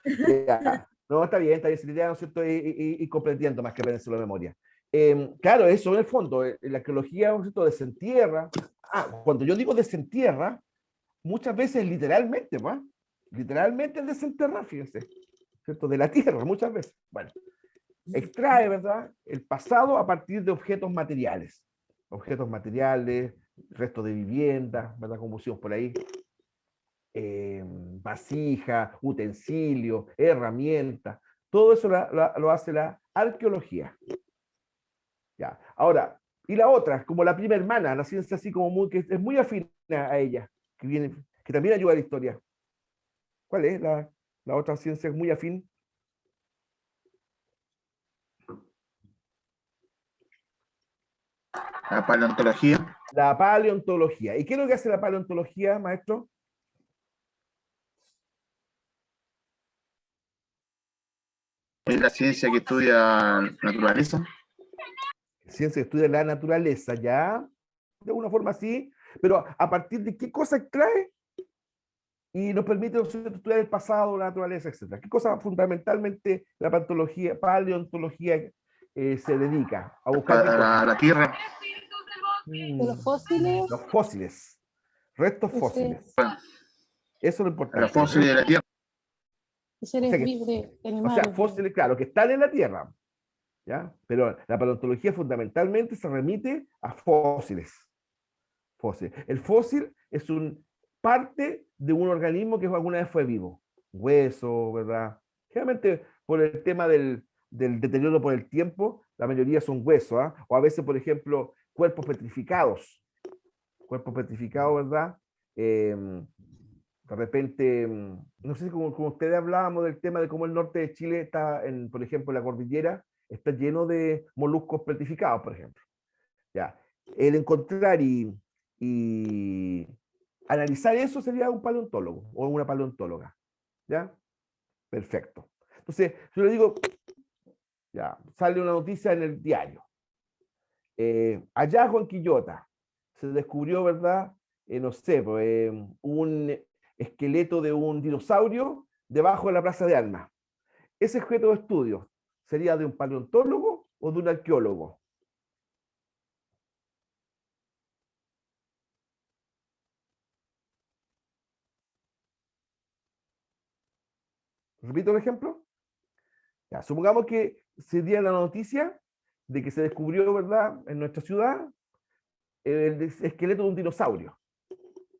Ya. No, está bien, si la idea, ¿no es cierto? Y comprendiendo más que aprenderse la memoria. Claro, eso en el fondo, la arqueología, ¿no es cierto?, desentierra. Cuando yo digo desentierra, muchas veces literalmente, ¿va? Literalmente es desenterrar, fíjense, ¿cierto? De la tierra, muchas veces. Bueno, extrae, ¿verdad?, el pasado a partir de objetos materiales. Objetos materiales, restos de vivienda, ¿verdad?, como pusimos por ahí. Vasija, utensilios, herramientas, todo eso lo hace la arqueología. Ya. Ahora, y la otra, como la prima hermana, la ciencia así como que es muy afín a ella, que también ayuda a la historia. ¿Cuál es la otra ciencia muy afín? La paleontología. La paleontología. ¿Y qué es lo que hace la paleontología, maestro? Es la ciencia que estudia naturaleza. Ciencia que estudia la naturaleza, ya, de alguna forma sí, pero a partir de qué cosa extrae y nos permite estudiar el pasado, la naturaleza, etc. ¿Qué cosa fundamentalmente la paleontología se dedica a buscar? ¿Qué cosa? La tierra. de los fósiles, Los fósiles, restos de fósiles. Bueno, Eso es lo la importante. fósil de la tierra. seres vivos, de O animales. sea, fósiles, claro, que están en la Tierra, ¿ya? Pero la paleontología fundamentalmente se remite a fósiles. El fósil es un parte de un organismo que alguna vez fue vivo. Hueso, ¿verdad? Generalmente por el tema del deterioro por el tiempo, la mayoría son huesos, ¿ah? O a veces, por ejemplo, cuerpos petrificados. Cuerpos petrificados, ¿verdad? De repente, no sé si como ustedes hablábamos del tema de cómo el norte de Chile está, por ejemplo, la cordillera, está lleno de moluscos petrificados, por ejemplo. Ya. El encontrar y analizar eso sería un paleontólogo o una paleontóloga. ¿Ya? Perfecto. Entonces, yo le digo, ya, sale una noticia en el diario. Hallazgo en Quillota. Se descubrió, ¿verdad? No sé, pues, un esqueleto de un dinosaurio debajo de la Plaza de Armas. Ese objeto de estudio sería de un paleontólogo o de un arqueólogo. ¿Repito el ejemplo? Ya, supongamos que se diera la noticia de que se descubrió, ¿verdad?, en nuestra ciudad el esqueleto de un dinosaurio.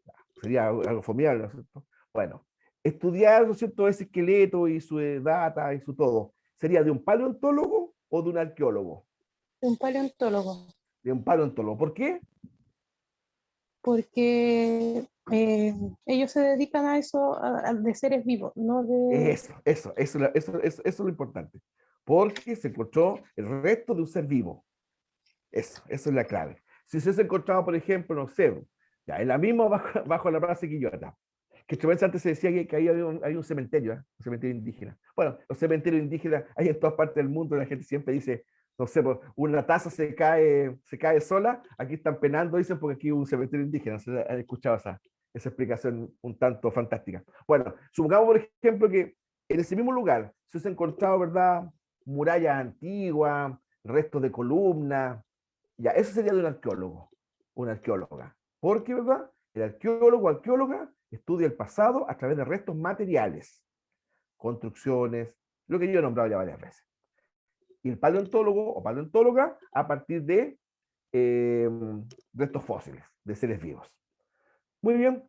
Ya, sería algo formidable, ¿no es cierto? Bueno, estudiar, ¿no es cierto?, ese esqueleto y su data y su todo, ¿sería de un paleontólogo o de un arqueólogo? Un paleontólogo, De un paleontólogo. ¿Por qué? porque ellos se dedican a eso, de seres vivos, no de... Eso es lo importante. Porque se encontró el resto de un ser vivo. Eso es la clave. Si se hubiese encontrado, por ejemplo, no sé, ya, en la misma bajo la Plaza de Quillota, que antes se decía que ahí hay un cementerio, un cementerio indígena. Bueno, los cementerios indígenas hay en todas partes del mundo, la gente siempre dice, no sé, pues, una taza se cae sola, aquí están penando, dicen, porque aquí hay un cementerio indígena. ¿Se han escuchado esa explicación un tanto fantástica? Bueno, supongamos, por ejemplo, que en ese mismo lugar se hubiese encontrado, ¿verdad?, murallas antiguas, restos de columnas. Ya, eso sería de un arqueólogo, una arqueóloga. Porque, ¿verdad? El arqueólogo o arqueóloga estudia el pasado a través de restos materiales, construcciones, lo que yo he nombrado ya varias veces. Y el paleontólogo o paleontóloga a partir de restos fósiles, de seres vivos. Muy bien.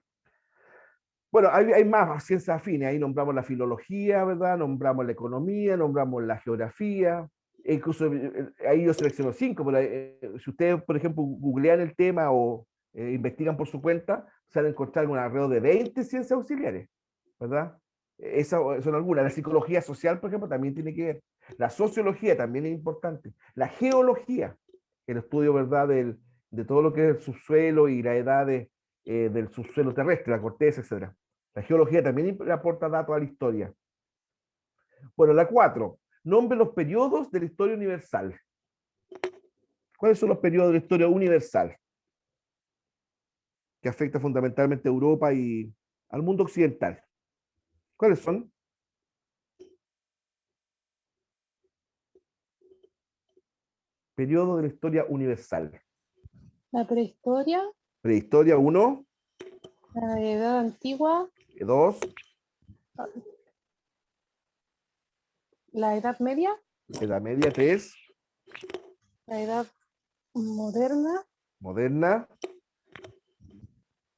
Bueno, hay más ciencias afines. Ahí nombramos la filología, ¿verdad? Nombramos la economía, nombramos la geografía. Incluso ahí yo selecciono 5, pero si ustedes, por ejemplo, googlean el tema o investigan por su cuenta, se van a encontrar un alrededor de 20 ciencias auxiliares, ¿verdad? Esas son algunas. La psicología social, por ejemplo, también tiene que ver. La sociología también es importante. La geología, el estudio, ¿verdad?, de todo lo que es el subsuelo y la edad del subsuelo terrestre, la corteza, etc. La geología también aporta datos a la historia. Bueno, la 4. Nombre los periodos de la historia universal. ¿Cuáles son los periodos de la historia universal? Que afecta fundamentalmente a Europa y al mundo occidental. ¿Cuáles son? Periodo de la historia universal. La prehistoria, Prehistoria 1, la edad antigua, 2, la edad media, Edad Media 3, la edad moderna Moderna,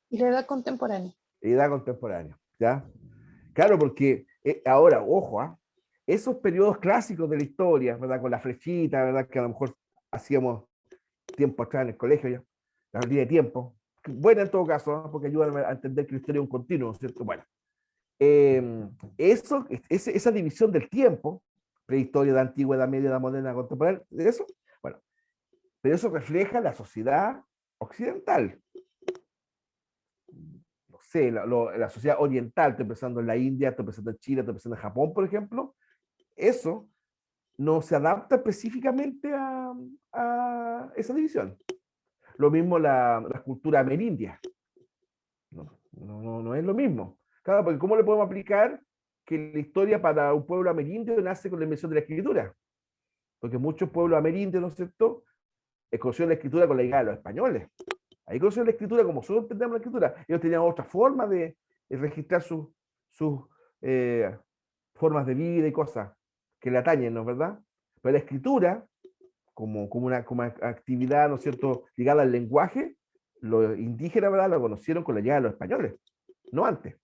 y la edad contemporánea. Edad Contemporánea. ¿Ya? Claro, porque ahora, ojo, ¿ah? Esos periodos clásicos de la historia, ¿verdad? Con la flechita, ¿verdad? Que a lo mejor hacíamos tiempo atrás en el colegio ya, la línea de tiempo. Buena en todo caso, ¿no? Porque ayudan a entender que la historia es un continuo, ¿cierto? Bueno, esa división del tiempo, prehistoria, edad antigua, edad media, edad moderna, contemporánea, eso, bueno, pero eso refleja la sociedad occidental. No sé, la sociedad oriental, estoy pensando en la India, estoy pensando en China, estoy pensando en Japón, por ejemplo, eso no se adapta específicamente a esa división. Lo mismo la cultura amerindia. No es lo mismo. Claro, porque ¿cómo le podemos aplicar que la historia para un pueblo amerindio nace con la invención de la escritura? Porque muchos pueblos amerindios, ¿no es cierto?, conocieron la escritura con la llegada de los españoles. Ahí conocieron la escritura como nosotros entendemos la escritura. Ellos tenían otra forma de registrar sus formas de vida y cosas que le atañen, ¿no es verdad? Pero la escritura, como una actividad, ¿no es cierto?, ligada al lenguaje, los indígenas, ¿verdad?, lo conocieron con la llegada de los españoles. no antes.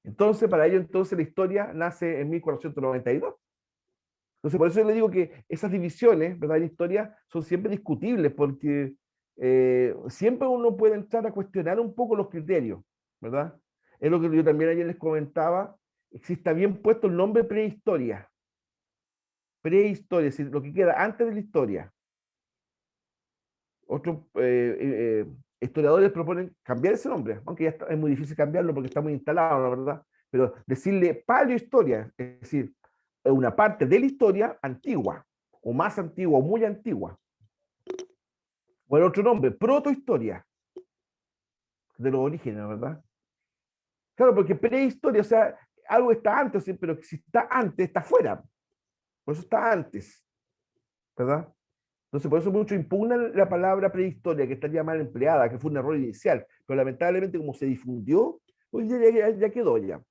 Entonces, para ello, entonces la historia nace en 1492. Entonces, por eso yo le digo que esas divisiones, ¿verdad?, en historia son siempre discutibles, porque siempre uno puede entrar a cuestionar un poco los criterios, ¿verdad? Es lo que yo también ayer les comentaba, exista bien puesto el nombre prehistoria. Prehistoria, es decir, lo que queda antes de la historia. Otros historiadores proponen cambiar ese nombre, aunque ya es muy difícil cambiarlo porque está muy instalado, la verdad, pero decirle paleohistoria, es decir, una parte de la historia antigua, o más antigua, o muy antigua. O el otro nombre, protohistoria, de los orígenes, ¿verdad? Claro, porque prehistoria, o sea, algo está antes, ¿sí? Pero si está antes, está fuera. Por eso está antes, ¿verdad? Entonces, por eso muchos impugnan la palabra prehistoria, que estaría mal empleada, que fue un error inicial, pero lamentablemente como se difundió, pues ya quedó ya.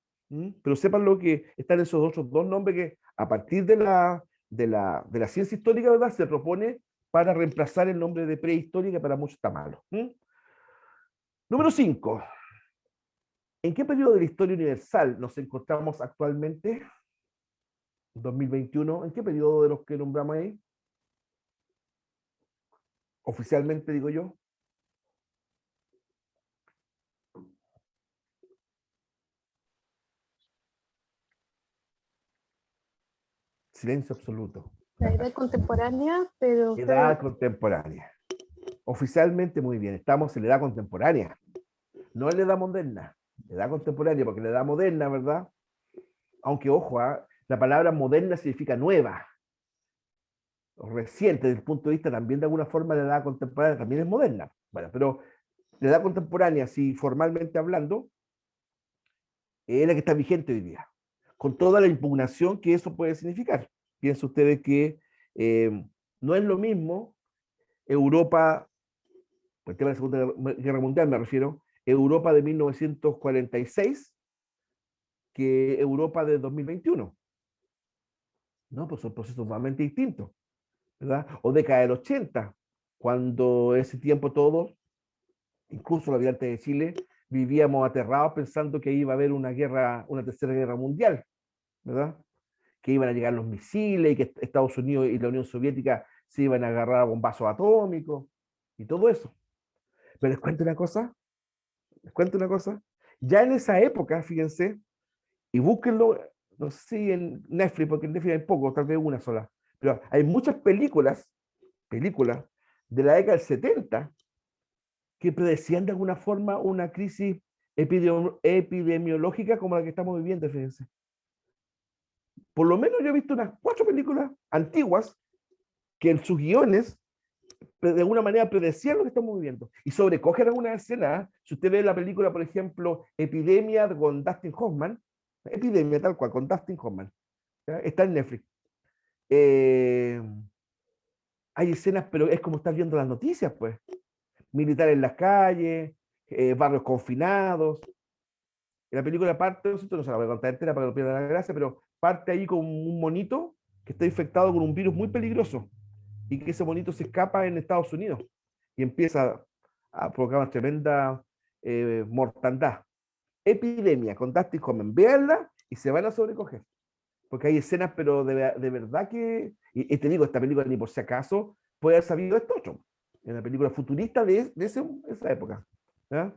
Pero sepan lo que están esos otros dos nombres que a partir de la ciencia histórica, ¿verdad?, se propone para reemplazar el nombre de prehistoria, que para muchos está malo. Número 5. ¿En qué periodo de la historia universal nos encontramos actualmente? 2021. ¿En qué periodo de los que nombramos ahí? Oficialmente, digo yo. Silencio absoluto. La edad contemporánea, pero Edad contemporánea. Oficialmente, muy bien. Estamos en la edad contemporánea. No en la edad moderna. Edad contemporánea, porque la edad moderna, ¿verdad? Aunque, ojo, la palabra moderna significa nueva. O reciente, desde el punto de vista también de alguna forma la edad contemporánea también es moderna. Bueno, pero la edad contemporánea, si formalmente hablando, es la que está vigente hoy día, con toda la impugnación que eso puede significar. Piensen ustedes que no es lo mismo Europa, por el tema de la Segunda Guerra Mundial me refiero, Europa de 1946 que Europa de 2021. No, pues son procesos totalmente distintos, ¿verdad? O década del 80, cuando ese tiempo todos, incluso los habitantes de Chile, vivíamos aterrados pensando que iba a haber una guerra, una tercera guerra mundial, ¿verdad? Que iban a llegar los misiles y que Estados Unidos y la Unión Soviética se iban a agarrar a bombazos atómicos y todo eso. Pero les cuento una cosa, ya en esa época, fíjense, y búsquenlo, no sé si en Netflix, porque en Netflix hay poco, tal vez una sola, pero hay muchas películas de la década del 70 que predecían de alguna forma una crisis epidemiológica como la que estamos viviendo, fíjense. Por lo menos yo he visto unas 4 películas antiguas que en sus guiones de alguna manera predecían lo que estamos viviendo y sobrecogen algunas escenas. Si usted ve la película, por ejemplo, Epidemia con Dustin Hoffman, Epidemia tal cual, con Dustin Hoffman, ¿ya? Está en Netflix. Hay escenas, pero es como estar viendo las noticias, pues. Militares en las calles, barrios confinados. La película parte, no se la voy a contar entera para que no pierda la gracia, pero parte ahí con un monito que está infectado con un virus muy peligroso y que ese monito se escapa en Estados Unidos y empieza a provocar una tremenda mortandad. Epidemia con Dustin Hoffman. Véanla y se van a sobrecoger. Porque hay escenas, pero de verdad que, y te digo, esta película ni por si acaso puede haber sabido esto otro. Es una película futurista de esa época. ¿Ya?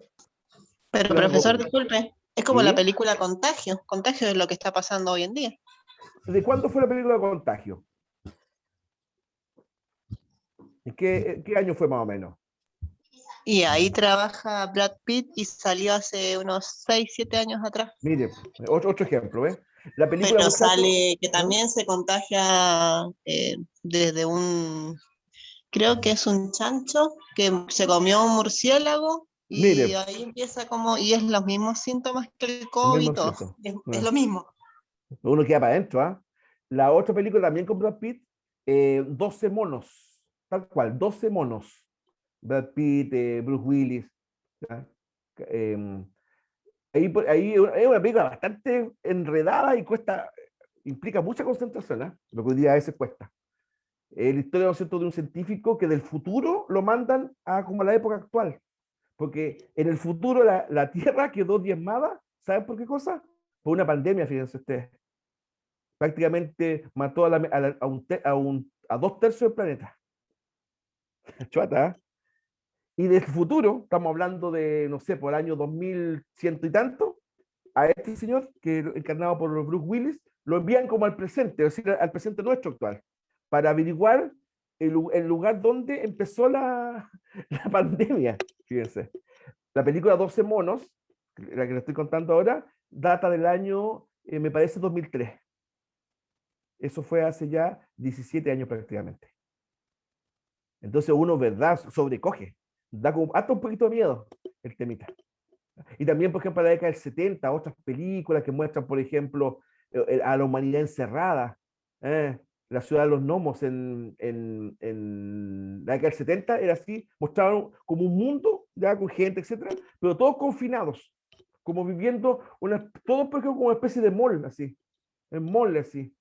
Pero profesor, disculpe, es como ¿Sí? la película Contagio. Contagio es lo que está pasando hoy en día. ¿De cuándo fue la película Contagio? ¿En qué año fue más o menos? Y ahí trabaja Brad Pitt y salió hace unos 6, 7 años atrás. Mire, otro ejemplo, ¿ves? La película, Pero muchachos, sale que también se contagia desde creo que es un chancho que se comió un murciélago y mire, ahí empieza y es los mismos síntomas que el el COVID, mismo todo. cierto. Es lo mismo. Uno queda para adentro, ¿ah? La otra película también con Brad Pitt, 12 monos, tal cual, 12 monos. Brad Pitt, Bruce Willis. ¿Ya? Ahí es una película bastante enredada y implica mucha concentración, ¿eh? Lo que hoy día a veces cuesta. La historia, ¿no es cierto?, de un científico que del futuro lo mandan a como a la época actual. Porque en el futuro la Tierra quedó diezmada, ¿Saben por qué cosa? Por una pandemia, fíjense ustedes. Prácticamente mató a 2/3 del planeta. Chuata, ¿eh? Y del futuro, estamos hablando de, no sé, por el año 2100 y tanto, a este señor, que encarnado por Bruce Willis, lo envían como al presente, es decir, al presente nuestro actual, para averiguar el lugar donde empezó la pandemia. Fíjense. La película 12 monos, la que les estoy contando ahora, data del año, me parece, 2003. Eso fue hace ya 17 años prácticamente. Entonces uno, ¿verdad?, sobrecoge. Da como hasta un poquito de miedo el temita. Y también, por ejemplo, la década del 70, otras películas que muestran, por ejemplo, a la humanidad encerrada. La ciudad de los gnomos en la década del 70 era así, mostraban como un mundo, ya con gente, etcétera, pero todos confinados, como viviendo, todos por ejemplo, como una especie de mall, así, en mall, así,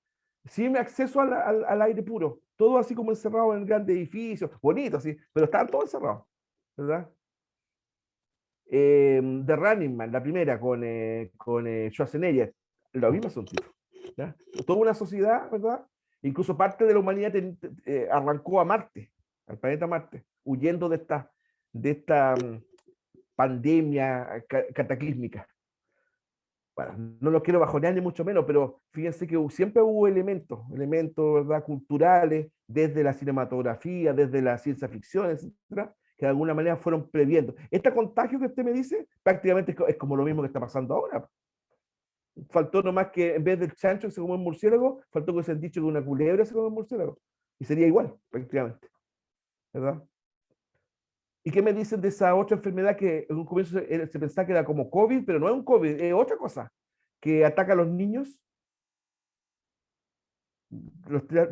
sin acceso al aire puro, todo así como encerrado en grandes edificios, bonitos, así, pero estaban todos encerrados, ¿verdad? The Running Man, la primera, con Schwarzenegger, lo mismo son tipos. ¿Ya? Toda una sociedad, ¿verdad? Incluso parte de la humanidad arrancó a Marte, al planeta Marte, huyendo de esta pandemia cataclísmica. Bueno, no lo quiero bajonear ni mucho menos, pero fíjense que siempre hubo elementos, ¿verdad?, culturales, desde la cinematografía, desde la ciencia ficción, etcétera, que de alguna manera fueron previendo. Este contagio que usted me dice, prácticamente es como lo mismo que está pasando ahora. Faltó nomás que en vez del chancho que se come un murciélago, faltó que se han dicho que una culebra se come un murciélago. Y sería igual, prácticamente. ¿Verdad? ¿Y qué me dicen de esa otra enfermedad que en un comienzo se pensaba que era como COVID, pero no es un COVID, es otra cosa, que ataca a los niños?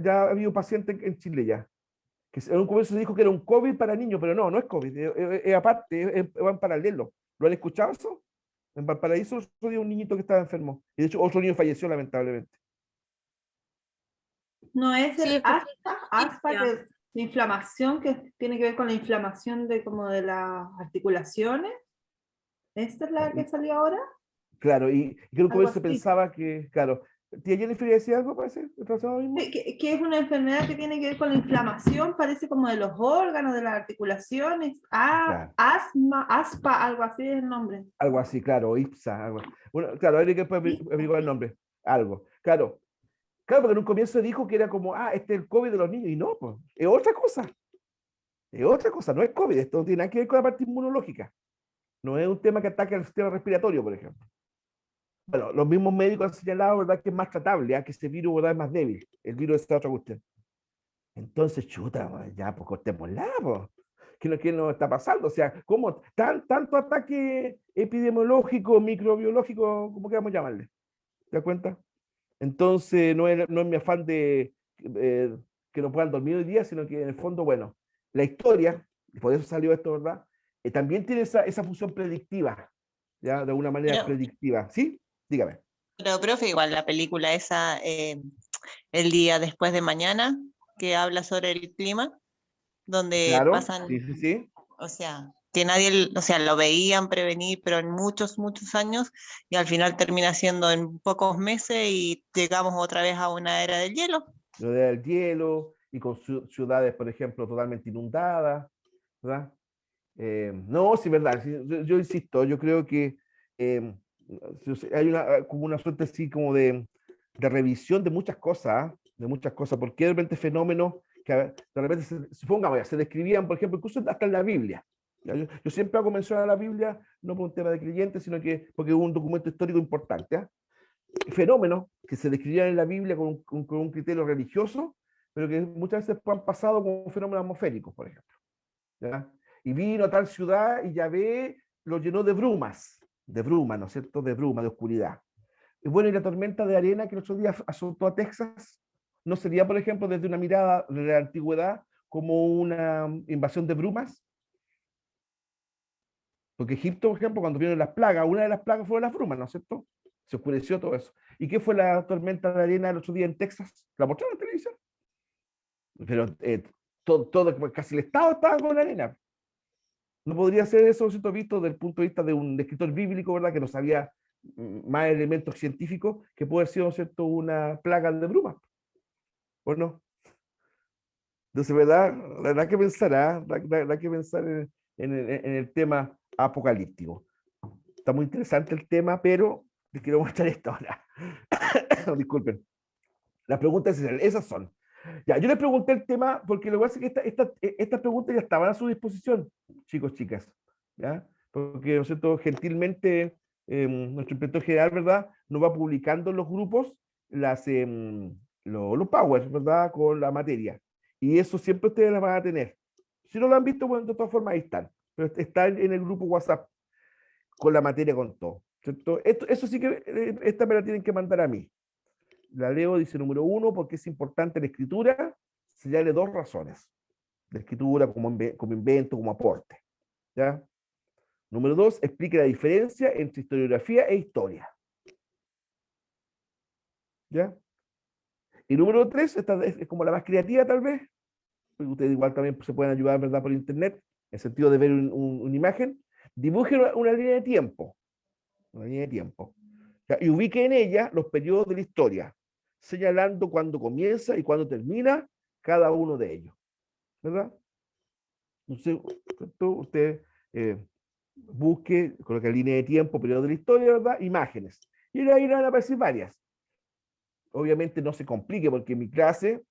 Ya ha habido pacientes en Chile ya, que en un comienzo se dijo que era un COVID para niños, pero no es COVID, es aparte, va en paralelo. ¿Lo han escuchado eso? En Valparaíso había un niñito que estaba enfermo, y de hecho otro niño falleció lamentablemente. No es Sí, el escuché aspa, noticia. que es la inflamación, que tiene que ver con la inflamación de como de las articulaciones. ¿Esta es la que salió ahora? Claro, y que en un Algo comienzo se así. pensaba que, claro, tía Jennifer decía algo, parece, lo mismo. Que es una enfermedad que tiene que ver con la inflamación, parece como de los órganos, de las articulaciones. Claro. Aspa, algo así es el nombre. Algo así, claro, IPSA, algo. Bueno, claro, hay que averiguar el nombre, algo. Claro, porque en un comienzo dijo que era como, este es el COVID de los niños, y no, pues, es otra cosa. Es otra cosa, no es COVID, esto no tiene nada que ver con la parte inmunológica. No es un tema que ataque al sistema respiratorio, por ejemplo. Bueno, los mismos médicos han señalado, ¿verdad?, que es más tratable, que ese virus, ¿verdad?, es más débil. El virus es esta otra cuestión. Entonces, chuta, ya, pues cortémosla, pues. ¿Qué nos está pasando? O sea, ¿cómo tanto ataque epidemiológico, microbiológico, como queramos llamarle? ¿Te das cuenta? Entonces, no es mi afán de que no puedan dormir hoy día, sino que en el fondo, bueno, la historia, y por eso salió esto, ¿verdad? También tiene esa función predictiva, ¿ya? De alguna manera predictiva. ¿Sí? Dígame. Pero, profe, igual la película esa, El día después de mañana, que habla sobre el clima, donde Claro, pasan, sí. o sea, que nadie, o sea, lo veían prevenir, pero en muchos, muchos años, y al final termina siendo en pocos meses y llegamos otra vez a una era del hielo. Lo del hielo y con ciudades, por ejemplo, totalmente inundadas, ¿verdad? No, sí, verdad. Sí, yo insisto, yo creo que hay como una suerte así como de revisión de muchas cosas, porque de repente fenómenos que de repente, supongamos, se describían, por ejemplo, incluso hasta en la Biblia. Yo siempre hago mención a la Biblia, no por un tema de creyente, sino que porque es un documento histórico importante. Fenómenos que se describían en la Biblia con un criterio religioso, pero que muchas veces han pasado como fenómenos atmosféricos, por ejemplo. ¿Ya? Y vino a tal ciudad y Yahvé lo llenó de brumas, ¿no es cierto? De bruma, de oscuridad. Y bueno, y la tormenta de arena que el otro día azotó a Texas, ¿no sería, por ejemplo, desde una mirada de la antigüedad como una invasión de brumas? Porque Egipto, por ejemplo, cuando vieron las plagas, una de las plagas fue las brumas, ¿no es cierto? Se oscureció todo eso. ¿Y qué fue la tormenta de arena el otro día en Texas? ¿La mostraron en televisión? Pero casi el estado estaba con la arena. No podría ser eso, ¿cierto?, visto desde el punto de vista de un escritor bíblico, ¿verdad?, que no sabía más elementos científicos que puede haber sido, ¿no es cierto?, una plaga de bruma, ¿o no? Entonces, ¿verdad? Habrá que pensar, ¿ah? Habrá que pensar en el tema apocalíptico. Está muy interesante el tema, pero les quiero mostrar esto ahora. Disculpen. Las preguntas esenciales, esas son. Ya, yo les pregunté el tema porque lo que pasa es que estas preguntas ya estaban a su disposición, chicos, chicas. ¿Ya? Porque, ¿no es cierto?, gentilmente nuestro inspector general, ¿verdad?, nos va publicando en los grupos los powers, ¿verdad?, con la materia. Y eso siempre ustedes las van a tener. Si no lo han visto, bueno, de todas formas ahí están. Pero están en el grupo WhatsApp con la materia, con todo. ¿Cierto? Eso sí que esta me la tienen que mandar a mí. La leo, dice número 1, porque es importante la escritura, señale 2 razones. La escritura como invento, como aporte. ¿Ya? Número 2, explique la diferencia entre historiografía e historia. ¿Ya? Y número 3, esta es como la más creativa tal vez, porque ustedes igual también se pueden ayudar, ¿verdad?, por internet, en el sentido de ver una imagen. Dibuje una línea de tiempo. Una línea de tiempo. ¿Ya? Y ubique en ella los periodos de la historia, señalando cuándo comienza y cuándo termina cada uno de ellos. ¿Verdad? Entonces, usted busque, coloque línea de tiempo, periodo de la historia, ¿verdad? Imágenes. Y ahí van a aparecer varias. Obviamente no se complique, porque mi clase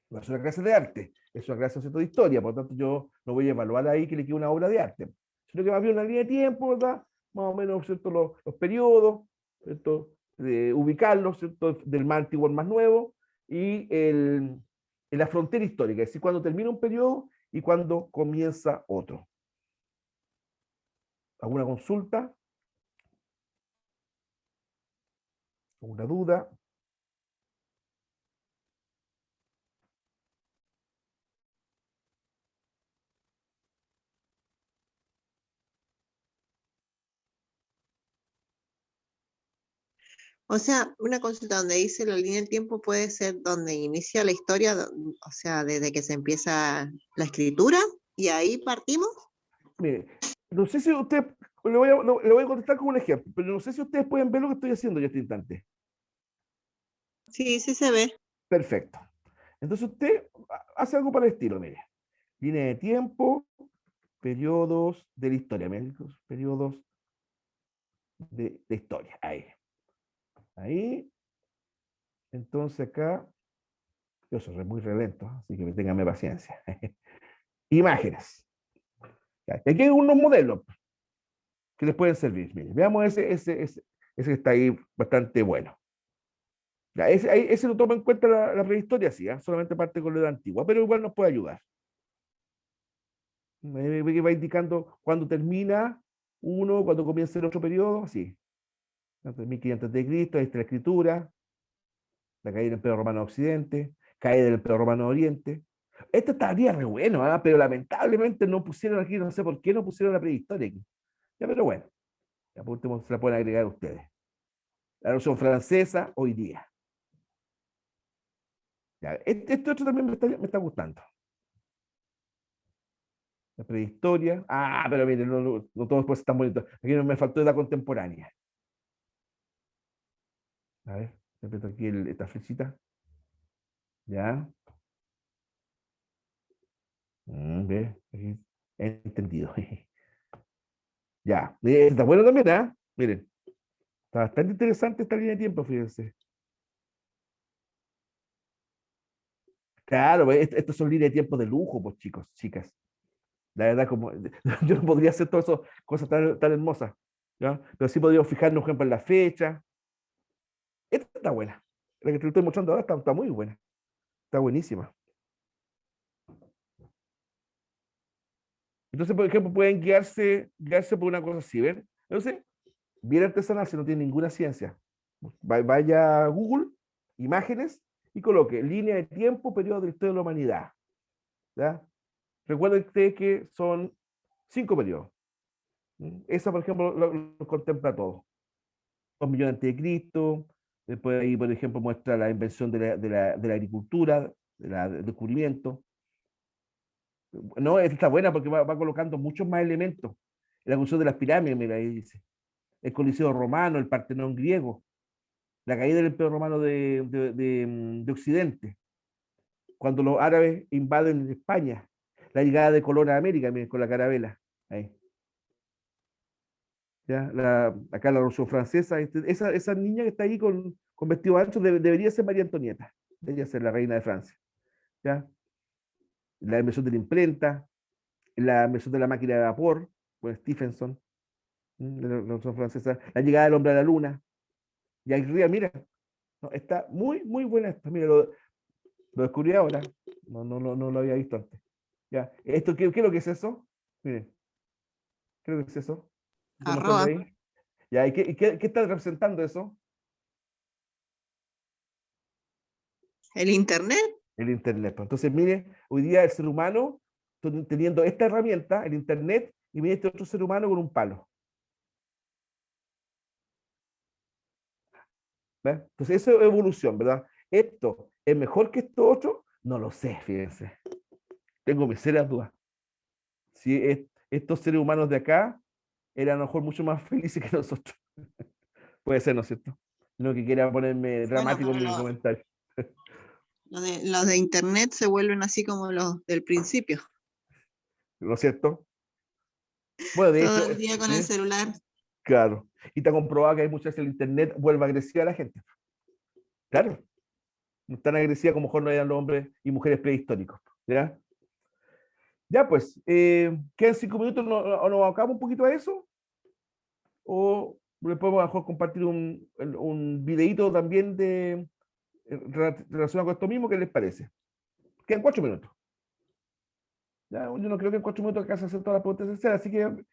no es una clase de arte, es una clase, ¿cierto?, de historia, por lo tanto yo no voy a evaluar ahí que le quede una obra de arte, sino que más bien una línea de tiempo, ¿verdad? Más o menos, ¿cierto?, los periodos, ¿cierto?, ubicarlos, ¿cierto?, del más antiguo al más nuevo, y en la frontera histórica, es decir, cuando termina un periodo y cuando comienza otro. ¿Alguna consulta? ¿Alguna duda? O sea, una consulta donde dice la línea del tiempo puede ser donde inicia la historia, o sea, desde que se empieza la escritura y ahí partimos. Mire, no sé si usted, le voy a contestar con un ejemplo, pero no sé si ustedes pueden ver lo que estoy haciendo en este instante. Sí, sí se ve. Perfecto. Entonces usted hace algo para el estilo, mire. Línea de tiempo, periodos de la historia, periodos de historia. Ahí. Ahí. Entonces acá, yo soy muy relento, así que ténganme paciencia. Imágenes. Aquí hay unos modelos que les pueden servir. Miren, veamos ese que está ahí bastante bueno. Ya, ese no toma en cuenta la prehistoria, sí, solamente parte con la edad antigua, pero igual nos puede ayudar. Ve que va indicando cuándo termina uno, cuándo comienza el otro periodo, así. 1500 de Cristo, ahí está la escritura, la caída del Imperio Romano de Occidente, caída del Imperio Romano de Oriente. Esto estaría re bueno, pero lamentablemente no pusieron aquí, no sé por qué no pusieron la prehistoria aquí. Ya, pero bueno, ya por último se la pueden agregar ustedes. La Revolución Francesa, hoy día. Ya, este otro también me está gustando. La prehistoria. Ah, pero miren, no todos pues están bonitos. Aquí no me faltó la contemporánea. A ver, repito aquí esta flechita. Ya. Ve, aquí, he entendido. Ya. Está bueno también, ¿ah? Miren. Está bastante interesante esta línea de tiempo, fíjense. Claro, estos son líneas de tiempo de lujo, pues chicos, chicas. La verdad, como yo no podría hacer todas esas cosas tan hermosas, ¿ya? Pero sí podríamos fijarnos, por ejemplo, en la fecha. Esta está buena. La que te estoy mostrando ahora está muy buena. Está buenísima. Entonces, por ejemplo, pueden guiarse por una cosa así, ¿ven? Entonces, bien artesanal, si no tiene ninguna ciencia. Vaya a Google, imágenes, y coloque línea de tiempo, periodo de la historia de la humanidad. ¿Ya? Recuerden ustedes que son 5 periodos. Esa, por ejemplo, lo contempla todo. 2 millones antes de Cristo. Después ahí, por ejemplo, muestra la invención de la agricultura, del descubrimiento. No, esta está buena porque va colocando muchos más elementos. La función de las pirámides, mira, ahí dice. el Coliseo romano, el Partenón griego, la caída del Imperio Romano de Occidente, cuando los árabes invaden España, la llegada de Colón a América, miren, con la carabela. Ahí. ¿Ya? Acá la Revolución Francesa, esa niña que está ahí con vestido ancho debería ser María Antonieta, debería ser la reina de Francia. ¿Ya? La invención de la imprenta, la invención de la máquina de vapor, con Stephenson, de la Revolución Francesa, la llegada del hombre a la luna, y ahí arriba, mira, no, está muy, muy buena esta, mira, lo descubrí ahora, no lo había visto antes. ¿Ya? ¿Qué es lo que es eso? Miren, ¿qué es lo que es eso? ¿Estoy mostrando Arroba. ahí? ¿Ya? ¿Qué está representando eso? El internet. El Internet. Pues. Entonces, mire, hoy día el ser humano, teniendo esta herramienta, el Internet, y viene este otro ser humano con un palo. ¿Ves? Entonces, eso es evolución, ¿verdad? ¿Esto es mejor que esto otro? No lo sé, fíjense. Tengo mis serias dudas. Si estos seres humanos de acá eran a lo mejor mucho más felices que nosotros. Puede ser, ¿no es cierto? No que quiera ponerme dramático Bueno, en pero mi comentario. los de internet se vuelven así como los del principio. ¿No es cierto? Bueno, de Todo hecho, el día con el celular. claro. Y te ha comprobado que hay muchas veces el Internet vuelve agresiva a la gente. Claro. No tan agresiva como mejor no eran los hombres y mujeres prehistóricos. ¿Ya? Ya, pues, quedan 5 minutos, ¿nos acabamos un poquito a eso? ¿O le podemos mejor compartir un videíto también relacionado con esto mismo? ¿Qué les parece? Quedan 4 minutos. ¿Ya? Yo no creo que en 4 minutos alcance a hacer todas las preguntas esenciales, así que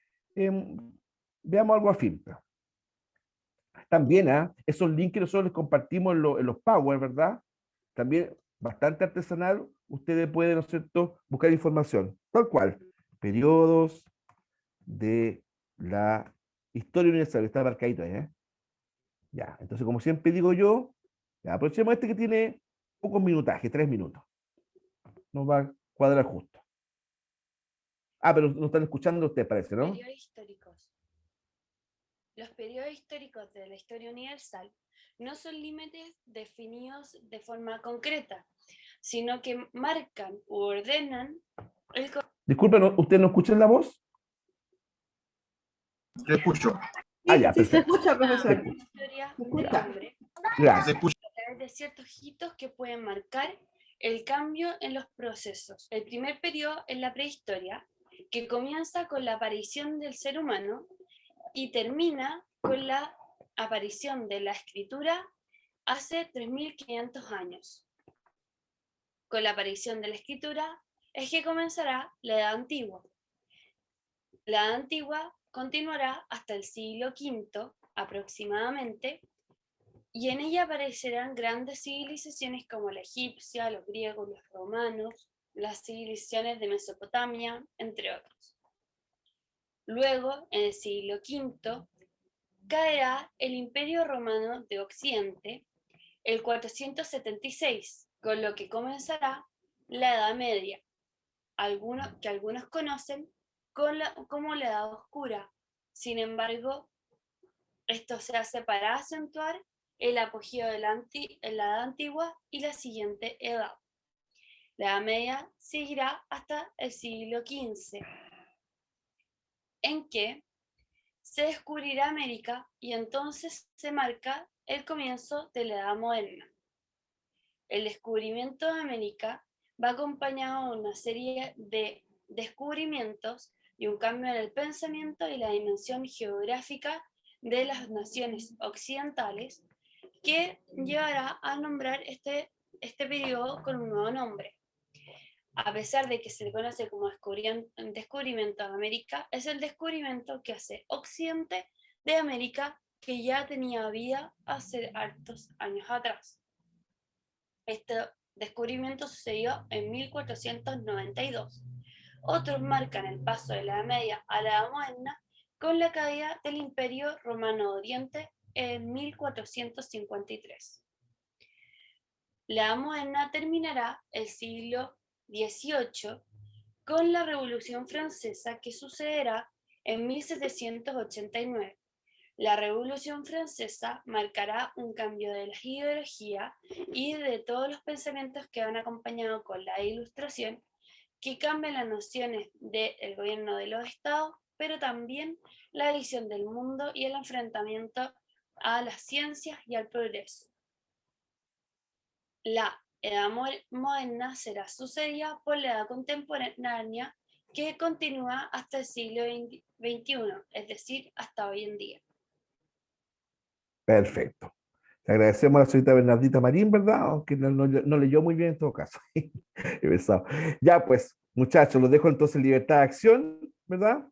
veamos algo afín. También, esos links que nosotros les compartimos en los Power, ¿verdad? También bastante artesanal, ustedes pueden, ¿no es cierto?, buscar información, tal cual, periodos de la historia universal, está marcadito ahí, ¿eh? Ya, entonces como siempre digo yo, ya, aprovechemos este que tiene pocos minutajes, 3 minutos, nos va a cuadrar justo. Pero nos están escuchando ustedes, parece, ¿no? Periodos históricos. Los periodos históricos de la historia universal no son límites definidos de forma concreta, sino que marcan u ordenan el Disculpen, ¿ustedes no escuchan la voz? Yo escucho. Ya, Sí, se perfecto. escucha, profesor. la historia Se del escucha. hombre Se Gracias. escucha. a través de ciertos hitos que pueden marcar el cambio en los procesos. El primer periodo es la prehistoria, que comienza con la aparición del ser humano y termina con la aparición de la escritura hace 3.500 años. Con la aparición de la escritura es que comenzará la Edad Antigua. La Edad Antigua continuará hasta el siglo V aproximadamente, y en ella aparecerán grandes civilizaciones como la egipcia, los griegos, los romanos, las civilizaciones de Mesopotamia, entre otros. Luego, en el siglo V, caerá el Imperio Romano de Occidente, el 476, con lo que comenzará la Edad Media, que algunos conocen como la Edad Oscura. Sin embargo, esto se hace para acentuar el apogeo de la Edad Antigua y la siguiente edad. La Edad Media seguirá hasta el siglo XV, en que se descubrirá América y entonces se marca el comienzo de la Edad Moderna. El descubrimiento de América va acompañado de una serie de descubrimientos y un cambio en el pensamiento y la dimensión geográfica de las naciones occidentales que llevará a nombrar este periodo con un nuevo nombre. A pesar de que se le conoce como descubrimiento de América, es el descubrimiento que hace Occidente de América, que ya tenía vida hace hartos años atrás. Este descubrimiento sucedió en 1492. Otros marcan el paso de la Edad Media a la Edad Moderna con la caída del Imperio Romano de Oriente en 1453. La Edad Moderna terminará el siglo XVIII con la Revolución Francesa, que sucederá en 1789. La Revolución Francesa marcará un cambio de las ideologías y de todos los pensamientos que han acompañado con la Ilustración, que cambian las nociones del gobierno de los estados, pero también la visión del mundo y el enfrentamiento a las ciencias y al progreso. La edad moderna será sucedida por la edad contemporánea, que continúa hasta el siglo XXI, es decir, hasta hoy en día. Perfecto. Le agradecemos a la señorita Bernardita Marín, ¿verdad? Aunque no leyó muy bien en todo caso. He pensado. Ya, pues, muchachos, los dejo entonces en libertad de acción, ¿verdad?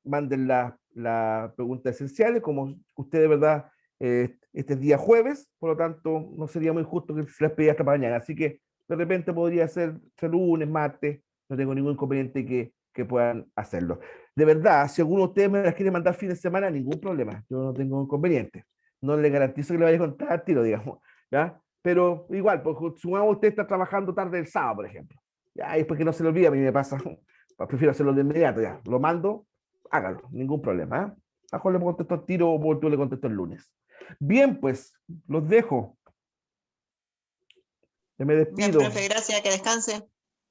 Manden las preguntas esenciales, como ustedes, ¿verdad? Este es día jueves, por lo tanto, no sería muy justo que se las pidiera hasta mañana. Así que de repente podría ser lunes, martes, no tengo ningún inconveniente que puedan hacerlo. De verdad, si alguno de ustedes me las quiere mandar fin de semana, ningún problema, yo no tengo inconveniente. No le garantizo que le vaya a contar al tiro, digamos, ¿ya? Pero igual, pues, supongamos usted está trabajando tarde el sábado, por ejemplo. Ya, y después que no se lo olvide, a mí me pasa, prefiero hacerlo de inmediato, ya. Lo mando, hágalo, ningún problema, ¿eh? Mejor le contesto al tiro o tú le contesto el lunes. Bien, pues, los dejo. Ya me Bien, despido. profe, gracias, que descanse.